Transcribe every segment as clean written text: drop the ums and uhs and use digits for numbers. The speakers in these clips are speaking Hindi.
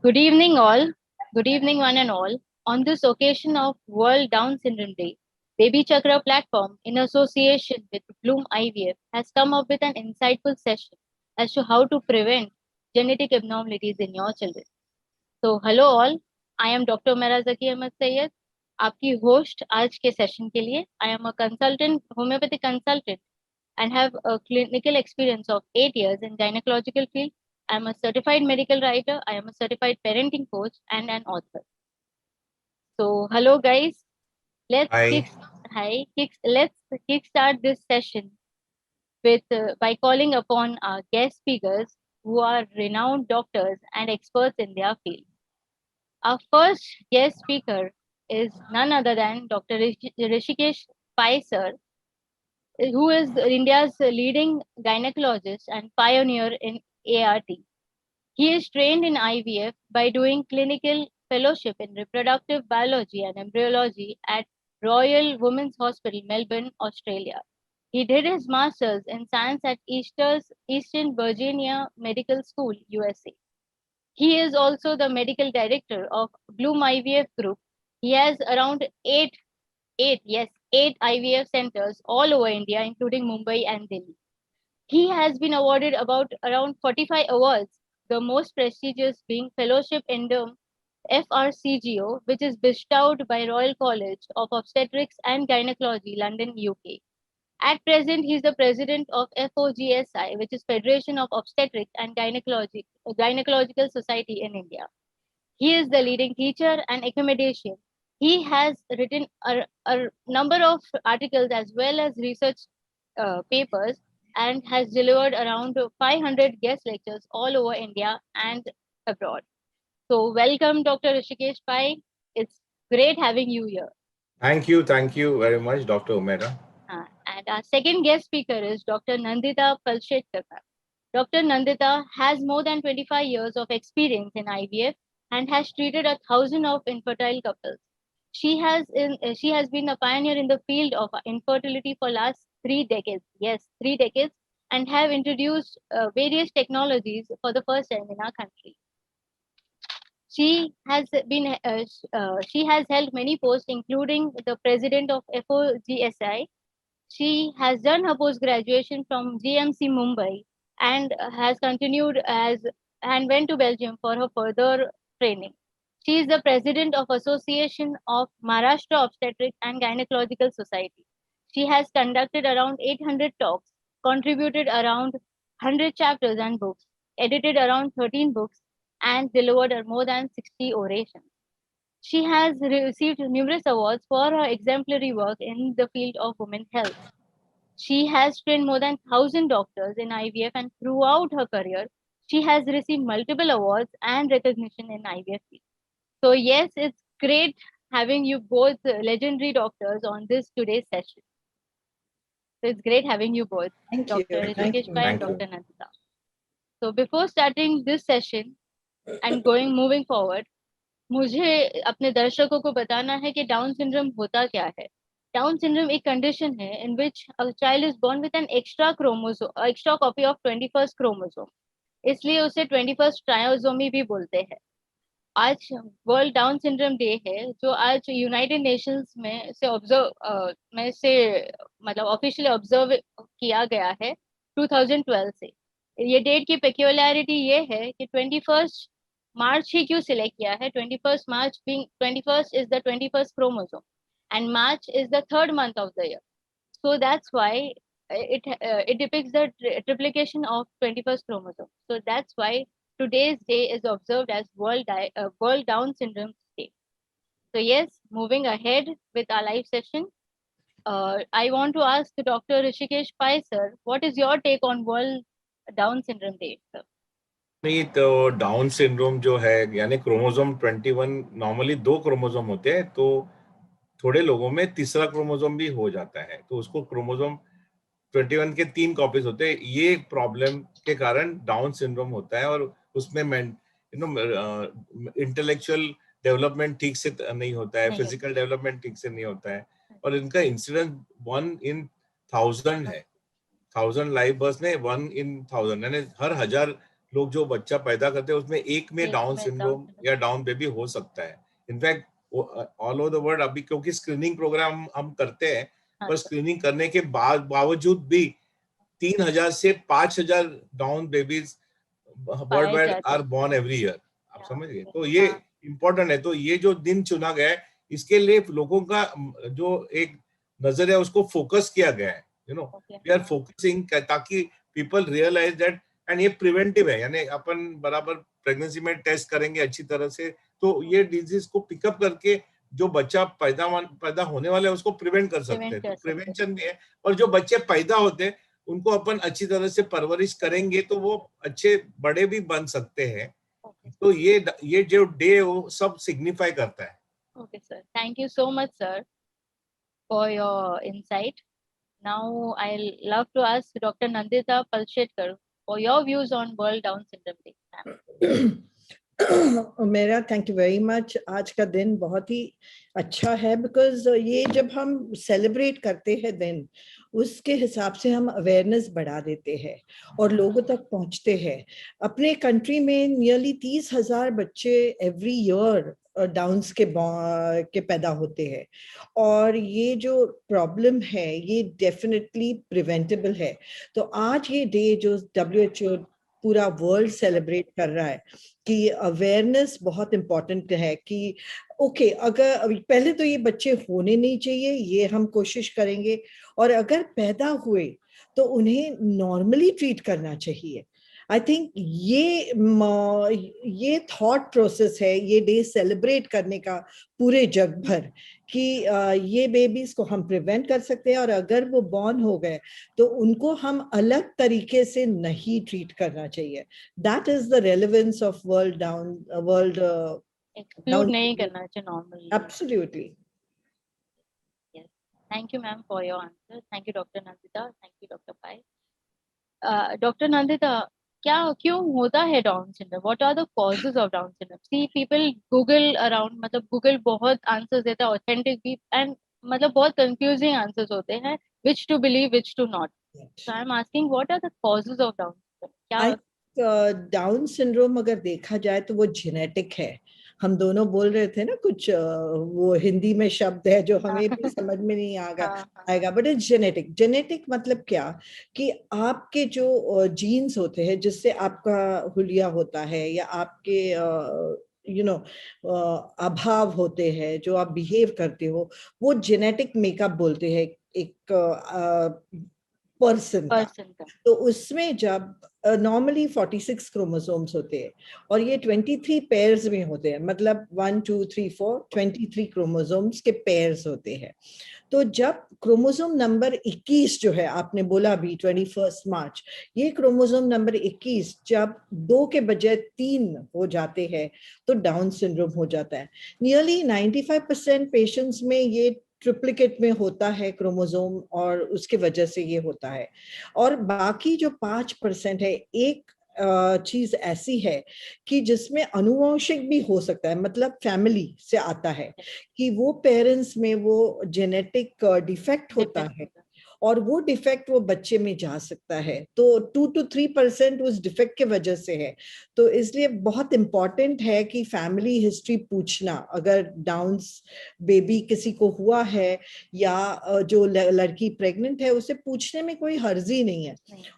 Good evening, all. Good evening, one and all. On this occasion of World Down Syndrome Day, Baby Chakra platform, in association with Bloom IVF, has come up with an insightful session as to how to prevent genetic abnormalities in your children. So, hello all. I am Dr. Umaira Zaki Ahmed Sayed, आपकी host आज के session के लिए. I am a consultant, homeopathic consultant, and have a clinical experience of 8 years in gynecological field. I am a certified medical writer. I am a certified parenting coach and an author. So, hello guys. Let's Hi. kick, let's kickstart this session with by calling upon our guest speakers who are renowned doctors and experts in their field. Our first guest speaker is none other than Dr. Rishikesh Pai sir, who is India's leading gynecologist and pioneer in ART. He is trained in IVF by doing clinical fellowship in reproductive biology and embryology at Royal Women's Hospital, Melbourne, Australia. He did his master's in science at Eastern Virginia Medical School, USA. He is also the medical director of Bloom IVF Group. He has around eight IVF centers all over India, including Mumbai and Delhi. He has been awarded about around 45 awards, the most prestigious being Fellowship in the FRCGO, which is bestowed by Royal College of Obstetrics and Gynecology, London, UK. At present, he is the president of FOGSI, which is Federation of Obstetrics and Gynecological Society in India. He is the leading teacher and accommodation. He has written a number of articles as well as research papers and has delivered around 500 guest lectures all over India and abroad. So, welcome, Dr. Rishikesh Pai. It's great having you here. Thank you. Thank you very much, Dr. Umaira. And our second guest speaker is Dr. Nandita Palshetkar. Dr. Nandita has more than 25 years of experience in IVF and has treated 1,000 of infertile couples. She has been a pioneer in the field of infertility for last 3 decades. Yes, 3 decades, and have introduced various technologies for the first time in our country. She has held many posts, including the president of FOGSI. She has done her post graduation from GMC Mumbai and has continued as and went to Belgium for her further training. She is the president of Association of Maharashtra Obstetrics and Gynecological Society. She has conducted around 800 talks, contributed around 100 chapters and books, edited around 13 books, and delivered more than 60 orations. She has received numerous awards for her exemplary work in the field of women's health. She has trained more than 1,000 doctors in IVF, and throughout her career, she has received multiple awards and recognition in IVF field. So yes, it's great having you both legendary doctors on this today's session. So it's great having you both, Thank Dr. you. Rishikesh Pai and Thank you. Dr. Nandita. So before starting this session and moving forward, मुझे अपने दर्शकों को बताना है कि डाउन सिंड्रोम होता क्या है. डाउन सिंड्रोम एक कंडीशन है in which a child is born with an extra copy of 21st chromosome, इसलिए उसे 21st ट्रायोसोमी भी बोलते हैं. आज वर्ल्ड डाउन सिंड्रोम डे है, जो आज यूनाइटेड नेशंस में से मतलब ऑफिशियली ऑब्जर्व किया गया है 2012 से. ये डेट की पेक्यूलरिटी ये है कि 21st मार्च ही क्यों सिलेक्ट किया है. 21st March being 21st is the 21st chromosome and March is the third month of the year, so that's why it depicts the triplication of 21st chromosome. So that's why today's day is observed as World Down Syndrome Day. So yes, moving ahead with our live session, I want to ask Dr. Rishikesh Pai sir, what is your take on World Down Syndrome Day, sir? नहीं, तो डाउन सिंड्रोम जो है यानी क्रोमोसोम 21 नॉर्मली 2 क्रोमोसोम होते हैं, तो थोड़े लोगों में तीसरा क्रोमोसोम भी हो जाता है, तो उसको क्रोमोसोम 21 के 3 कॉपीज होते हैं. ये प्रॉब्लम के कारण डाउन सिंड्रोम होता है और उसमें इंटेलेक्चुअल डेवलपमेंट ठीक से नहीं होता है, फिजिकल डेवलपमेंट ठीक से नहीं होता है, और इनका इंसिडेंस 1 in 1000 है. 1000 लाइव बर्थ में 1 in 1000 यानी हर 1000 लोग जो बच्चा पैदा करते हैं उसमें एक में एक डाउन में सिंड्रोम या डाउन बेबी हो सकता है। In fact all over the world अभी क्योंकि स्क्रीनिंग प्रोग्राम हम करते हैं, हाँ पर सर, स्क्रीनिंग करने के बावजूद भी 3,000 से 5,000 डाउन बेबीज वर्ल्ड पाए वाइड जाते आर हैं। Born every year. आप हाँ, समझ गए? okay, तो ये हाँ, इम्पोर्टेंट है। तो ये जो दिन चुना गया है, इसके लिए लोगों का जो एक नजर है उसको फोकस किया गया है। ओके, वी आर फोकसिंग ताकि पीपल रियलाइज दैट, एंड ये प्रिवेंटिव है, यानी अपन बराबर प्रेगनेंसी में टेस्ट करेंगे अच्छी तरह से, तो ये डिजीज को पिकअप करके जो बच्चा पैदा होने वाला है उसको प्रिवेंट कर सकते प्रिवेंट हैं। तो कर सकते हैं। प्रिवेंशन भी है। और जो बच्चे पैदा होते हैं उनको अपन अच्छी तरह से परवरिश करेंगे तो वो अच्छे बड़े भी बन सकते हैं। ओके तो ये जो डे वो सब सिग्निफाई करता है। Okay sir, thank you so much sir for your insight. Now I'll love to ask Dr. Nandita Palshetkar for your views on World Down Syndrome Day. Ma'am. मेरा थैंक यू वेरी मच. आज का दिन बहुत ही अच्छा है बिकॉज ये जब हम सेलिब्रेट करते हैं दिन, उसके हिसाब से हम अवेयरनेस बढ़ा देते हैं और लोगों तक पहुंचते हैं. अपने कंट्री में नियरली 30,000 बच्चे एवरी ईयर डाउन्स के पैदा होते हैं और ये जो प्रॉब्लम है ये डेफिनेटली प्रिवेंटेबल है. तो आज ये डे जो WHO पूरा वर्ल्ड सेलिब्रेट कर रहा है कि अवेयरनेस बहुत इम्पोर्टेंट है कि ओके अगर पहले तो ये बच्चे होने नहीं चाहिए, ये हम कोशिश करेंगे, और अगर पैदा हुए तो उन्हें नॉर्मली ट्रीट करना चाहिए. आई थिंक ये थॉट प्रोसेस है ये डे सेलिब्रेट करने का पूरे जग भर कि ये बेबीज को हम प्रिवेंट कर सकते हैं और अगर वो बॉर्न हो गए तो उनको हम अलग तरीके से नहीं ट्रीट करना चाहिए. That is the relevance of world Exclude नहीं करना चाहिए normally. Absolutely. Yes. Thank you, ma'am, for your answer. Thank you, Dr. Nandita. Thank you, Dr. Pai. Dr. Nandita, क्या क्यों होता है Down syndrome? What are the causes of Down syndrome? See people Google around, मतलब गूगल बहुत आंसर्स देता है, ऑथेंटिक भी, एंड मतलब बहुत कंफ्यूजिंग आंसर्स होते हैं, which to believe which to not. So I am asking what are the causes of Down syndrome? क्या डाउन सिंड्रोम अगर देखा जाए तो वो जेनेटिक है. हम दोनों बोल रहे थे ना कुछ वो हिंदी में शब्द है जो हमें भी समझ में नहीं आएगा, बट इट्स जेनेटिक. जेनेटिक मतलब क्या कि आपके जो जीन्स होते हैं जिससे आपका हुलिया होता है या आपके अभाव होते हैं जो आप बिहेव करते हो, वो जेनेटिक मेकअप बोलते हैं एक पर्सन का. का तो उसमें जब नॉर्मली 46 क्रोमोसोम्स होते हैं और ये 23 पेयर्स में होते हैं, मतलब 1 2 3 4 23 क्रोमोसोम्स के पेयर्स होते हैं. तो जब क्रोमोसोम नंबर 21 जो है आपने बोला अभी 21 मार्च, ये क्रोमोसोम नंबर 21 जब 2 के बजाय 3 हो जाते हैं तो डाउन सिंड्रोम हो जाता है. नियरली 95% पेशेंट्स में ये ट्रिप्लिकेट में होता है क्रोमोसोम और उसके वजह से ये होता है. और बाकी जो 5% है, एक चीज ऐसी है कि जिसमें अनुवांशिक भी हो सकता है, मतलब फैमिली से आता है कि वो पेरेंट्स में वो जेनेटिक डिफेक्ट होता है और वो डिफेक्ट वो बच्चे में जा सकता है. तो 2 to 3% उस डिफेक्ट के वजह से है. तो इसलिए बहुत इंपॉर्टेंट है कि फैमिली हिस्ट्री पूछना, अगर डाउन्स बेबी किसी को हुआ है या जो लड़की प्रेग्नेंट है उसे पूछने में कोई हर्जी नहीं है.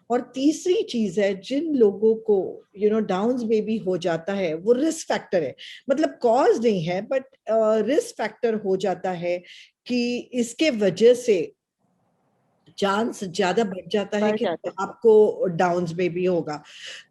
और तीसरी चीज है, जिन लोगों को डाउन्स बेबी हो जाता है वो रिस्क फैक्टर है, मतलब कॉज नहीं है बट रिस्क फैक्टर हो जाता है कि इसके वजह से चांस ज्यादा बढ़ जाता है कि आपको डाउन्स बेबी होगा.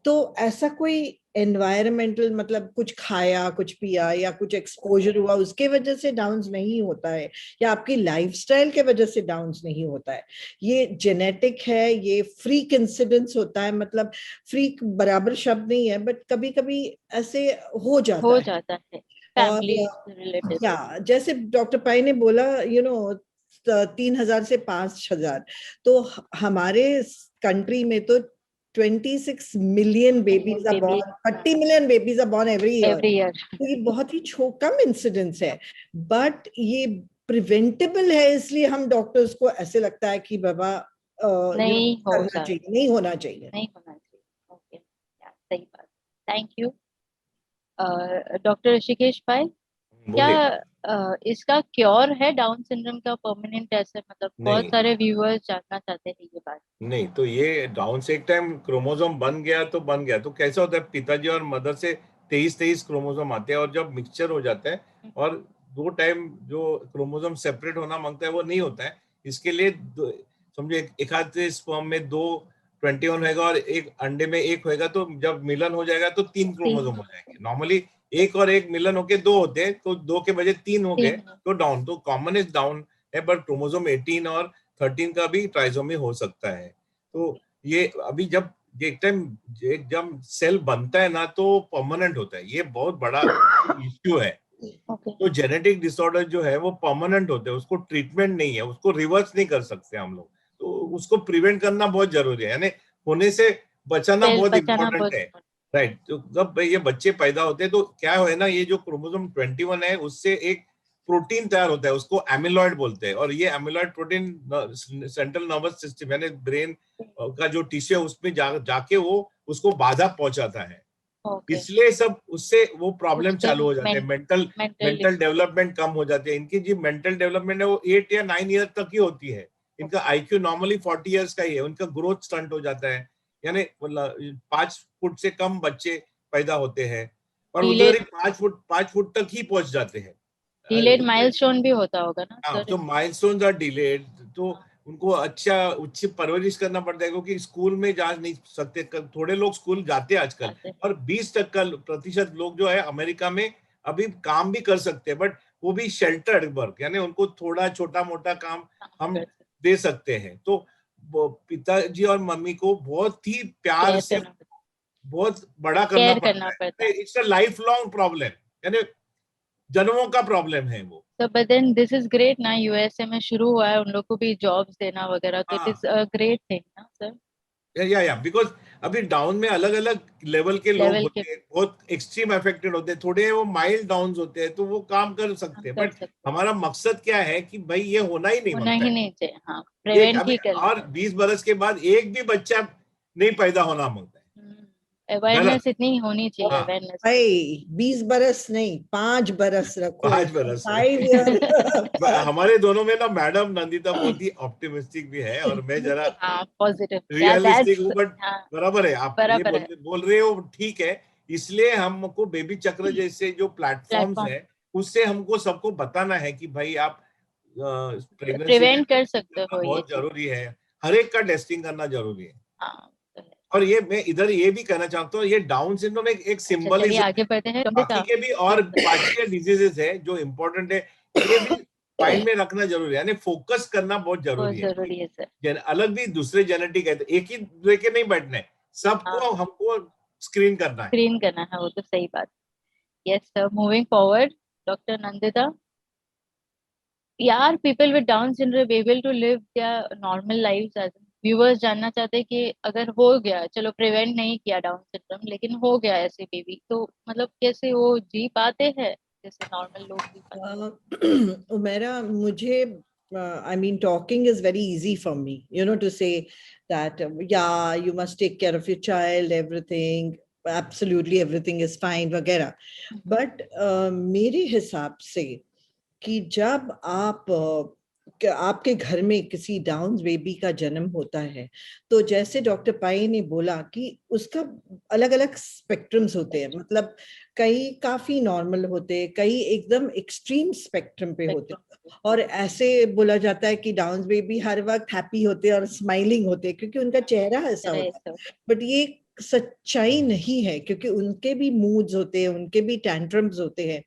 तो ऐसा कोई एनवायरमेंटल, मतलब कुछ खाया कुछ पिया या कुछ एक्सपोजर हुआ उसके वजह से डाउन्स नहीं होता है या आपकी लाइफस्टाइल के वजह से डाउन्स नहीं होता है. ये जेनेटिक है, ये फ्रीक इंसिडेंट्स होता है. मतलब फ्रीक बराबर शब्द नहीं है बट कभी कभी ऐसे हो जाता है. और या जैसे डॉक्टर पाई ने बोला 3,000 से 5,000, तो हमारे कंट्री में तो 26 million babies are born, 30 million babies are born every year. तो ये बहुत ही कम इंसिडेंस है बट ये प्रिवेंटेबल है. इसलिए हम डॉक्टर्स को ऐसे लगता है कि बाबा नहीं होना चाहिए. ओके, सही बात. Thank you. डॉक्टर ऋषिकेश भाई, क्या बोलिए। इसका क्योर है डाउन सिंड्रोम का परमानेंट? ऐसे मतलब बहुत नहीं सारे व्यूअर्स जानना चाहते हैं ये बात। नहीं, तो ये डाउन से एक टाइम क्रोमोसोम बन गया तो बन गया, तो कैसा होता है पिताजी और मदर से 23 क्रोमोसोम आते हैं, और जब मिक्सचर हो जाता है और दो टाइम जो क्रोमोसोम सेपरेट होना मांगता है वो नहीं होता है। इसके लिए समझो एक आध स्पर्म में 21 होगा और एक अंडे में 1 होगा, तो जब मिलन हो जाएगा तो 3 क्रोमोसोम हो जाएंगे। नॉर्मली 1 और 1 मिलन होके 2 होते हैं, तो 2 के बजाय 3 हो गए तो डाउन। तो कॉमन इज डाउन है, बट क्रोमोसोम 18 और 13 का भी ट्राइसोमी हो सकता है। तो ये अभी जब एक टाइम जब सेल बनता है ना तो परमानेंट होता है, ये बहुत बड़ा इश्यू है। तो जेनेटिक डिसऑर्डर जो है वो परमानेंट होते हैं, उसको ट्रीटमेंट नहीं है, उसको रिवर्स नहीं कर सकते हम लोग, तो उसको प्रिवेंट करना बहुत जरूरी है, यानी होने से बचाना बहुत इंपॉर्टेंट है। राइट। तो जब ये बच्चे पैदा होते हैं तो क्या है ना, ये जो क्रोमोसोम 21 है उससे एक प्रोटीन तैयार होता है, उसको एमिलॉइड बोलते हैं, और ये amyloid protein central nervous system यानी ब्रेन का जो टिश्यू है उसमें जाके वो उसको बाधा पहुंचाता है। इसलिए सब उससे वो प्रॉब्लम चालू हो जाते हैं, मेंटल डेवलपमेंट कम हो जाती है। इनकी जो मेंटल डेवलपमेंट है वो 8 या 9 ईयर तक ही होती है। इनका आईक्यू नॉर्मली 40 इयर्स का ही है। उनका ग्रोथ स्टंट हो जाता है, यानी 5 फुट से कम बच्चे पैदा होते हैं और उधर ही 5 फुट तक ही पहुंच जाते हैं। डिलेड माइलस्टोन भी होता होगा ना सर? तो माइलस्टोन्स आर डिलेड, तो उनको अच्छा उच्च परवरिश करना पड़ता है, क्योंकि स्कूल में जा नहीं सकते। थोड़े लोग स्कूल जाते हैं आजकल, और 20% लोग जो है अमेरिका में अभी काम भी कर सकते हैं, बट वो भी शेल्टर्ड वर्क, यानी उनको थोड़ा छोटा मोटा काम हम दे सकते हैं। तो पिताजी और मम्मी को बहुत ही प्यार से बहुत बड़ा करना पड़ता है। It's a life long problem, यानी जन्मों का प्रॉब्लम है वो। So, but then this is great ना, यूएसए में शुरू हुआ है उन लोग को भी जॉब्स देना वगैरह, तो it is a great thing ना सर। या बिकॉज अभी डाउन में अलग अलग लेवल के लोग होते हैं, बहुत एक्सट्रीम अफेक्टेड होते हैं, थोड़े वो माइल्ड डाउन होते हैं, तो वो काम कर सकते हैं। बट हमारा मकसद क्या है कि भाई ये होना ही नहीं मांगता है। हाँ, प्रिवेंट ही कर और 20 बरस के बाद एक भी बच्चा नहीं पैदा होना मांगता है। अवेयरनेस इतनी होनी चाहिए। अवेयरनेस भाई 20 बरस नहीं, 5 बरस रखो। 5 बरस 5 ईयर। हमारे दोनों में ना मैडम नंदिता बहुत ही ऑप्टिमिस्टिक भी है और मैं जरा पॉजिटिव रियलिस्टिक हूँ, बट बराबर है आप बराबर ये बोल रहे हो, ठीक है। इसलिए हमको बेबी चक्र जैसे जो प्लेटफॉर्म्स है उससे हमको सबको बताना है कि भाई आप प्रिवेंट कर सकते हो, बहुत जरूरी है, हर एक का टेस्टिंग करना जरूरी है। हाँ। और ये मैं इधर ये भी कहना चाहता हूँ, ये डाउन सिंड्रोम एक सिंबलिज्म, आगे बढ़ते हैं। बाकी के भी और पार्शियल डिजीजेस है जो इम्पोर्टेंट है, ये भी माइंड में रखना जरूरी है, यानी फोकस करना बहुत जरूरी है सर। अलग भी दूसरे जेनेटिक है, एक ही लेके नहीं बैठना है, सबको हमको स्क्रीन करना है, वो तो सही बात। Yes sir, moving forward, doctor Nandita, यार people with Down syndrome able to live their normal lives? As viewers जानना चाहते हैं कि अगर हो गया, चलो प्रिवेंट नहीं किया डाउन सिंड्रोम, लेकिन हो गया ऐसे बेबी, तो मतलब कैसे वो जी पाते हैं जैसे नॉर्मल लोग जी पाते? मेरा मुझे I mean, talking is very easy for me, to say that, yeah, you must take care of your child, everything, absolutely everything is fine, वगैरह. But मेरे हिसाब से कि जब आपके घर में किसी डाउन बेबी का जन्म होता है, तो जैसे डॉक्टर पाई ने बोला कि उसका अलग अलग स्पेक्ट्रम्स होते हैं, मतलब कई काफी नॉर्मल होते हैं, कई एकदम एक्सट्रीम स्पेक्ट्रम पे होते हैं, और ऐसे बोला जाता है कि डाउन बेबी हर वक्त हैप्पी होते हैं और स्माइलिंग होते हैं क्योंकि उनका चेहरा ऐसा होता है। बट ये सच्चाई नहीं है, क्योंकि उनके भी मूड्स होते हैं, उनके भी टैंट्रम्स होते हैं।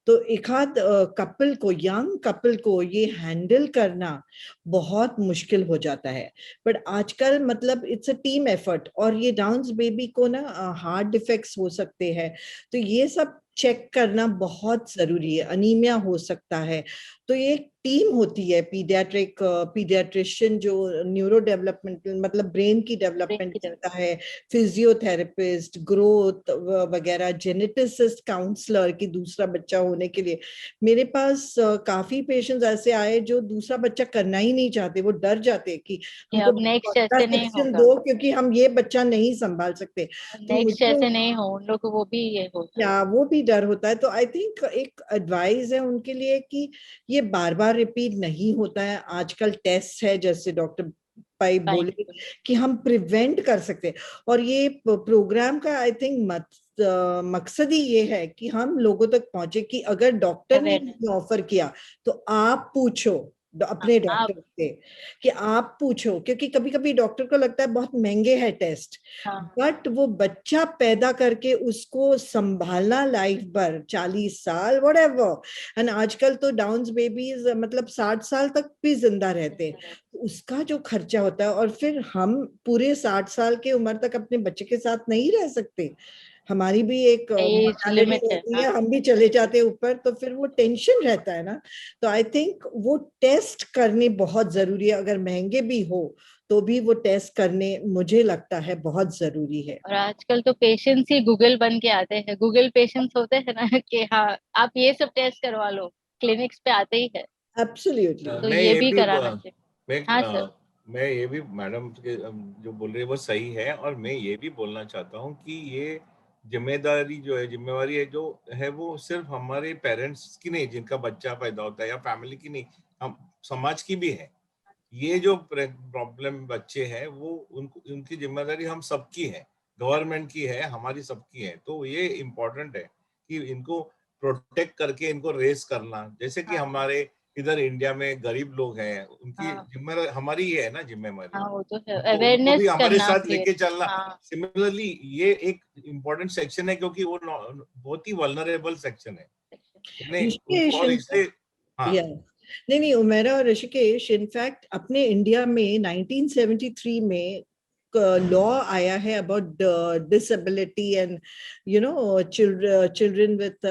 तो एक आध कपल को, यंग कपल को ये हैंडल करना बहुत मुश्किल हो जाता है। बट आजकल मतलब इट्स अ टीम एफर्ट, और ये डाउन बेबी को ना हार्ट डिफेक्ट्स हो सकते हैं, तो ये सब चेक करना बहुत जरूरी है। अनीमिया हो सकता है, तो ये एक टीम होती है पीडियाट्रिशियन जो न्यूरो डेवलपमेंटल मतलब ब्रेन की डेवलपमेंट करता है, फिजियोथेरेपिस्ट, ग्रोथ वगैरह, जेनेटिसिस्ट, काउंसलर की दूसरा बच्चा होने के लिए। मेरे पास काफी पेशेंट्स ऐसे आए जो दूसरा बच्चा करना ही नहीं चाहते, वो डर जाते कि हमको अब नेक्स्ट दूसरा ऐसे नहीं सेक्शन होगा, दो क्योंकि हम ये बच्चा नहीं संभाल सकते। तो नेक्स्ट मुझे ऐसे नहीं हो, उन लोग को वो भी ये होता है। या वो भी डर होता है। तो आई थिंक एक एडवाइस है उनके लिए कि ये बार बार रिपीट नहीं होता है। आजकल टेस्ट है, जैसे डॉक्टर पाई बोले कि हम प्रिवेंट कर सकते हैं। और ये प्रोग्राम का आई थिंक मकसद ही ये है कि हम लोगों तक पहुंचे कि अगर डॉक्टर ने ऑफर किया तो आप पूछो अपने डॉक्टर से कि आप पूछो, क्योंकि कभी कभी डॉक्टर को लगता है बहुत महंगे हैं टेस्ट, बट वो बच्चा पैदा करके उसको संभालना लाइफ भर, 40 साल व्हाटएवर। एंड आजकल तो डाउन्स बेबीज मतलब 60 साल तक भी जिंदा रहते हैं, उसका जो खर्चा होता है, और फिर हम पूरे 60 साल की उम्र तक अपने बच्चे के साथ नहीं रह सकते, हमारी भी एक मोर्टालिटी होती है, हम भी चले जाते हैं ऊपर, तो फिर वो टेंशन रहता है ना। तो आई थिंक वो टेस्ट करने बहुत जरूरी है, अगर महंगे भी हो तो भी वो टेस्ट करने मुझे लगता है बहुत जरूरी है। और आजकल तो पेशेंट्स ही गूगल बन के आते हैं, गूगल पेशेंट्स होते हैं ना कि हाँ आप ये सब टेस्ट करवा लो, क्लिनिक्स पे आते ही है। एब्सोल्युटली। तो ये भी कराना चाहिए। हाँ सर। मैं ये भी मैडम के जो बोल रही है वो सही है, और मैं ये भी बोलना चाहता हूँ कि ये जिम्मेदारी जो है, जिम्मेवारी है जो है, वो सिर्फ हमारे पेरेंट्स की नहीं जिनका बच्चा पैदा होता है, या फैमिली की नहीं, हम समाज की भी है। ये जो प्रॉब्लम बच्चे हैं वो उनकी जिम्मेदारी हम सबकी है, गवर्नमेंट की है, हमारी सबकी है। तो ये इम्पोर्टेंट है कि इनको प्रोटेक्ट करके इनको रेस करना। जैसे कि हमारे इधर इंडिया में गरीब लोग हैं, उनकी जिम्मेदारी हमारी ही है ना, जिम्मेदारी वो तो है, उनको भी अवेयरनेस हमारे करना साथ लेके चलना। हाँ। सिमिलरली ये एक इम्पोर्टेंट सेक्शन है, क्योंकि वो बहुत ही वल्नरेबल सेक्शन है, उनको और इसलिए हाँ। नहीं नहीं, उमेरा और ऋषिकेश, इनफैक्ट अपने इंडिया में 1973 में लॉ आया है about disability and you know children with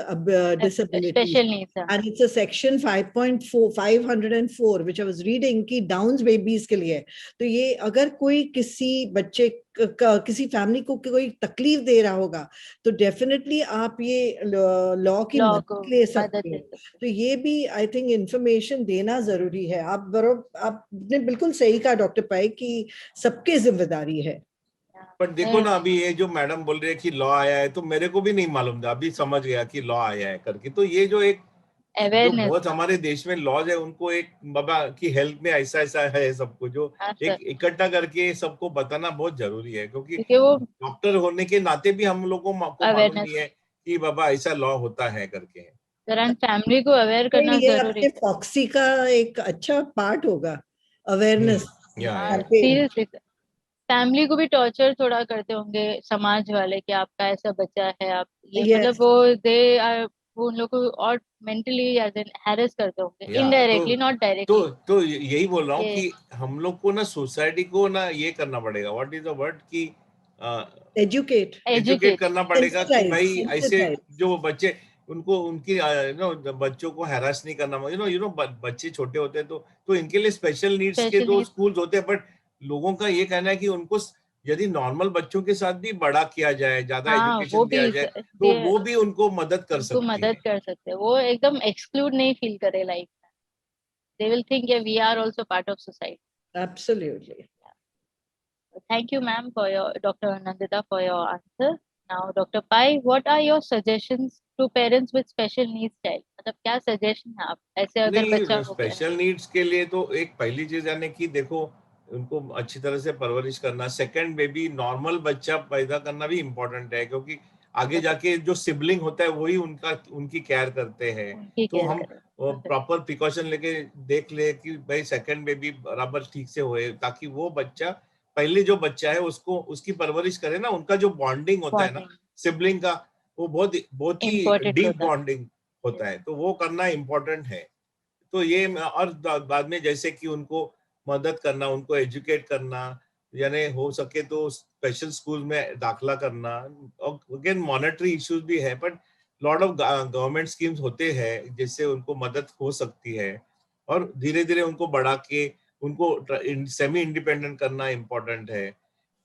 disability, special needs, and it's a section 504 which I was reading कि डाउन्स बेबीज के लिए। तो ये अगर कोई किसी बच्चे किसी फैमिली को कोई तकलीफ दे रहा होगा तो डेफिनेटली आप ये लॉ की मदद ले सकते हो। तो ये भी आई थिंक इंफॉर्मेशन देना जरूरी है। आपने बिल्कुल सही कहा डॉक्टर पाई कि सबकी जिम्मेदारी है। पर देखो ना, अभी ये जो मैडम बोल रही है कि लॉ आया है, तो मेरे को भी नहीं मालूम था, अभी समझ गया कि लॉ आया है करके। तो ये जो एक जो बहुत हमारे देश में लॉज है, उनको एक बाबा की हेल्थ में ऐसा ऐसा है सबको, जो एक इकट्ठा करके सबको बताना बहुत जरूरी है, क्योंकि डॉक्टर होने के नाते भी हम लोगों को मालूम नहीं है कि बाबा ऐसा लॉ होता है करके। फैमिली को अवेयर करना जरूरी है। फॉक्सी का एक अच्छा पार्ट होगा अवेयरनेस। सीरियसली फैमिली को भी टॉर्चर थोड़ा करते होंगे समाज वाले कि आपका ऐसा बच्चा है, आप ये मतलब वो उन लोग को और मेंटली हैरेस करते होंगे, इनडायरेक्टली, नॉट डायरेक्टली। तो यही बोल रहा हूँ कि हम लोग को ना सोसाइटी को ना ये करना पड़ेगा, व्हाट इज द वर्ड, कि एजुकेट करना पड़ेगा कि भाई ऐसे जो बच्चे उनको उनकी बच्चों को हैरास नहीं करना। बच्चे छोटे होते हैं तो इनके लिए स्पेशल नीड्स के तो स्कूल्स होते हैं, बट लोगों का ये कहना है कि उनको यदि नॉर्मल बच्चों के साथ भी बड़ा किया जाए, ज्यादा एजुकेशन दिया जाए, तो वो भी उनको मदद कर सकते हैं। वो एकदम एक्सक्लूड नहीं फील करे लाइफ में। They will think yeah, we are also part of society. Absolutely. Thank you, ma'am, for Dr. Nandita, for your answer. Now, Dr. Pai, what are your suggestions to parents with special needs child? मतलब क्या सजेशन है आप ऐसे अगर बच्चा स्पेशल नीड्स के लिए? तो एक पहली चीज यानी कि देखो, उनको अच्छी तरह से परवरिश करना। सेकंड, बेबी नॉर्मल बच्चा पैदा करना भी इम्पोर्टेंट है, क्योंकि आगे जाके जो सिबलिंग होता है वही उनकी केयर करते हैं। तो हम प्रॉपर प्रिकॉशन लेके देख ले कि भाई सेकंड बेबी बराबर ठीक से होए, ताकि वो बच्चा पहले जो बच्चा है उसको उसकी परवरिश करे ना। उनका जो बॉन्डिंग होता है ना सिबलिंग का, वो बहुत ही डीप बॉन्डिंग होता है, तो वो करना इम्पोर्टेंट है। तो ये और बाद में जैसे कि उनको मदद करना, उनको एजुकेट करना, यानी हो सके तो स्पेशल स्कूल में दाखला करना। और अगेन मॉनेटरी इश्यूज भी है, but lot of government schemes होते हैं जिससे उनको मदद हो सकती है, और धीरे धीरे उनको बढ़ा के उनको सेमी इंडिपेंडेंट करना इम्पोर्टेंट है।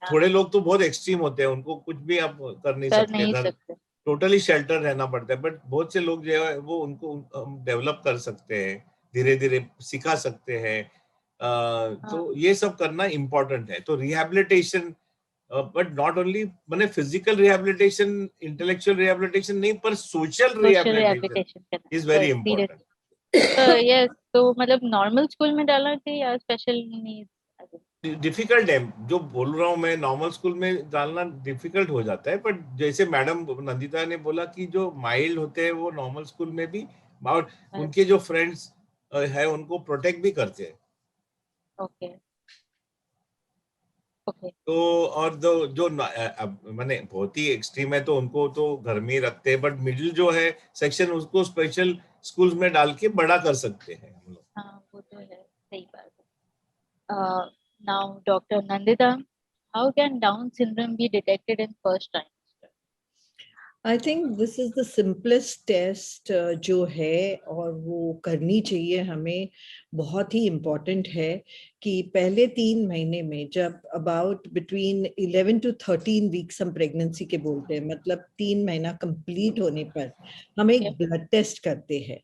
थोड़े लोग तो बहुत एक्सट्रीम होते हैं, उनको कुछ भी आप कर नहीं कर सकते, नहीं घर सकते। टोटली शेल्टर रहना पड़ता है, बट बहुत से लोग जो है वो उनको डेवलप कर सकते हैं, धीरे धीरे सिखा सकते हैं। तो ये सब करना इम्पोर्टेंट है। तो रिहैबिलिटेशन, बट नॉट ओनली मैंने फिजिकल रिहैबिलिटेशन, इंटेलेक्चुअल रिहैबिलिटेशन नहीं, पर सोशल सोशल रिहैबिलिटेशन रिहैबिलिटेशन करना, is very serious. Important. Yes, तो मतलब नॉर्मल स्कूल में डालना चाहिए या स्पेशल नीड्स? डिफिकल्ट है, जो बोल रहा हूँ मैं, नॉर्मल स्कूल में डालना डिफिकल्ट हो जाता है, बट जैसे मैडम नंदिता ने बोला कि जो माइल्ड होते हैं वो नॉर्मल स्कूल में भी, और उनके जो फ्रेंड्स है उनको प्रोटेक्ट भी करते हैं। Okay okay. तो और जो मैंने बहुत ही एक्सट्रीम है तो उनको तो घर में ही रखते हैं, बट मिडिल जो है सेक्शन उसको स्पेशल स्कूल्स में डाल के बड़ा कर सकते हैं हम लोग। हाँ वो तो है, सही बात है। Now doctor Nandita, how can Down syndrome be detected in first time? I think this is the simplest test जो है, और वो करनी चाहिए हमें, बहुत ही इम्पोर्टेंट है कि पहले 3 महीने में, जब अबाउट बिटवीन 11 to 13 वीक्स हम प्रेगनेंसी के बोलते हैं, मतलब 3 महीना कंप्लीट होने पर हम एक ब्लड टेस्ट करते हैं।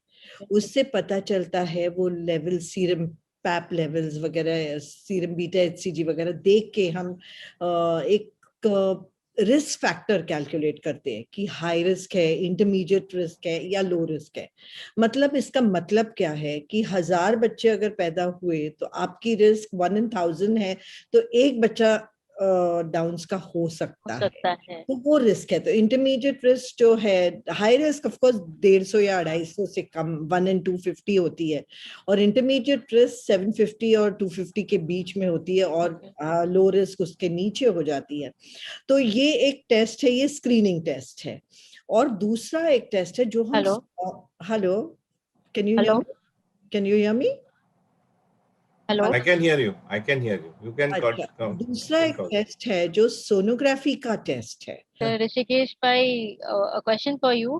उससे पता चलता है वो लेवल, सीरम पैप लेवल्स वगैरह, सीरम बीटा HCG वगैरह देख के हम एक रिस्क फैक्टर कैलकुलेट करते हैं कि हाई रिस्क है, इंटरमीडिएट रिस्क है या लो रिस्क है। मतलब इसका मतलब क्या है कि 1000 बच्चे अगर पैदा हुए तो आपकी रिस्क 1 in 1000 है, तो एक बच्चा डाउन्स का हो सकता है। तो वो रिस्क है। तो इंटरमीडिएट रिस्क जो है, हाई रिस्क ऑफ कोर्स 150 या 250 से कम 1 in 250 होती है, और इंटरमीडिएट रिस्क 750 और 250 के बीच में होती है, और लो रिस्क उसके नीचे हो जाती है। तो ये एक टेस्ट है, ये स्क्रीनिंग टेस्ट है। और दूसरा एक टेस्ट है जो हम, hello, can you hear me? Hello, I can hear you, I can hear you, you can अच्छा, दूसरा एक टेस्ट है जो सोनोग्राफी का टेस्ट है। ऋषिकेश भाई, a question for you.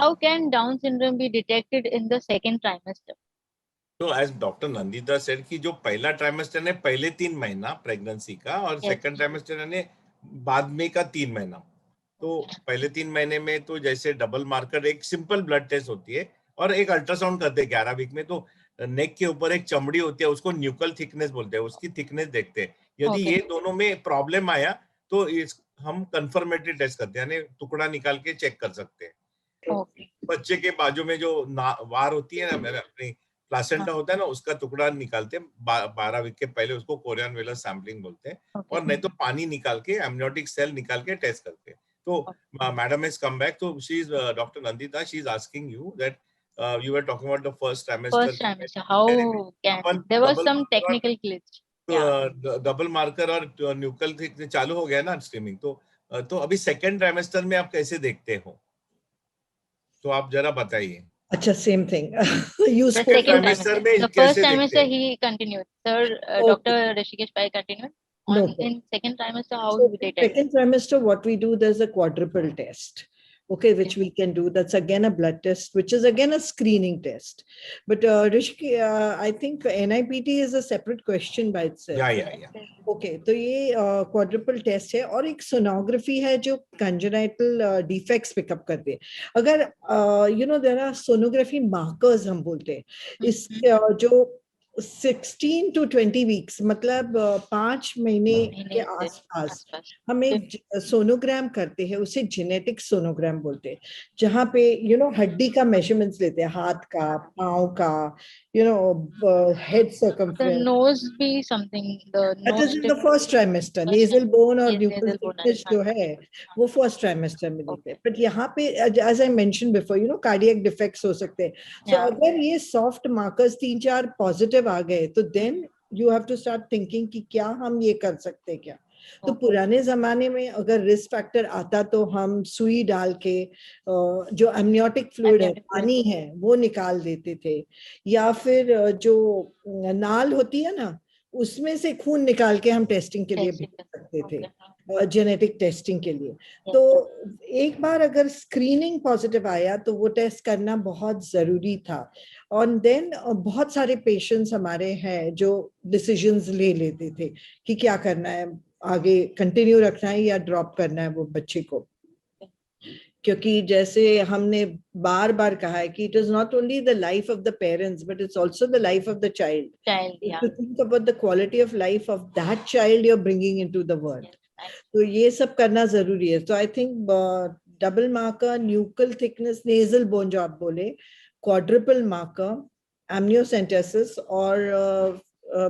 How can Down syndrome be detected in the second trimester? तो एज डॉक्टर नंदिता सेड कि जो पहला ट्राइमेस्टर है पहले 3 महीना प्रेगनेंसी का, और सेकंड ट्राइमेस्टर है बाद में का 3 महीना। तो पहले 3 महीने में तो जैसे डबल मार्कर, एक सिंपल ब्लड टेस्ट होती है, और एक अल्ट्रासाउंड करते हैं 11 वीक में। तो नेक के ऊपर एक चमड़ी होती है, उसको न्यूकल थिकनेस बोलते हैं, उसकी थिकनेस देखते हैं। यदि ये दोनों में प्रॉब्लम आया तो हम कंफर्मेटरी टेस्ट करते हैं, यानी टुकड़ा निकाल के चेक कर सकते हैं। बच्चे के बाजू में जो वार होती है ना, मेरा अपनी प्लासेंटा होता है ना, उसका टुकड़ा निकालते हैं 12 वीक के पहले, उसको कोरियन वेलर सैम्पलिंग बोलते हैं। और नहीं तो पानी निकाल के, एमनियोटिक सेल निकाल के टेस्ट करते हैं। तो मैडम हैज कम बैक, तो she is doctor Nandita, she is asking you that you were talking about the first trimester. First trimester, how can there was some technical glitch? Double marker और न्यूकल चालू हो गया ना स्ट्रीमिंग। तो अभी सेकंड ट्राइमेस्टर में आप कैसे देखते हो, तो आप जरा बताइए। अच्छा, same thing. The second trimester, the first trimester he continued. Sir, Dr. Rishikesh Pai continued. In second trimester, how you detect? Second trimester, what we do, there's a quadruple test, okay, which we can do. That's again a blood test, which is again a screening test. But Rishiki, I think NIPT is a separate question by itself. Yeah. Okay, तो ये quadruple test है, और एक sonography है जो congenital defects पिकअप करते हैं। अगर there are sonography markers हम बोलते हैं, इस जो 16 to 20 वीक्स, मतलब 5 महीने के आसपास हम एक सोनोग्राम करते हैं, उसे जेनेटिक सोनोग्राम बोलते हैं, जहाँ पे हड्डी का मेजरमेंट्स लेते हैं, हाथ का, पाँव का, head circumference. The nose be something, the That is in the first trimester. Nasal bone और nuchal thickness जो है वो first trimester में लेते हैं। But यहाँ पे, as I mentioned before, cardiac defects हो सकते हैं। So अगर ये soft markers 3-4 positive आ गए, तो then you have to start thinking कि क्या हम ये कर सकते हैं क्या। तो पुराने जमाने में अगर रिस्क फैक्टर आता तो हम सुई डाल के जो एमनियोटिक फ्लूइड है, पानी है, वो निकाल देते थे, या फिर जो नाल होती है ना, उसमें से खून निकाल के हम टेस्टिंग के लिए भेज सकते थे। जेनेटिक टेस्टिंग के लिए। तो एक बार अगर स्क्रीनिंग पॉजिटिव आया तो वो टेस्ट करना बहुत जरूरी था। और देन बहुत सारे पेशेंट्स हमारे हैं जो डिसीजंस ले लेते थे कि क्या करना है, आगे कंटिन्यू रखना है या ड्रॉप करना है वो बच्चे को। क्योंकि जैसे हमने बार बार कहा है कि it is not only the life of the parents but it's also the life of the child, to think about the quality of life of that child you are bringing into the world. तो ये सब करना जरूरी है। तो I think double marker, nuchal thickness, nasal bone जो आप बोले, क्वाड्रुपल मार्कर, एमनियोसेंटेसिस और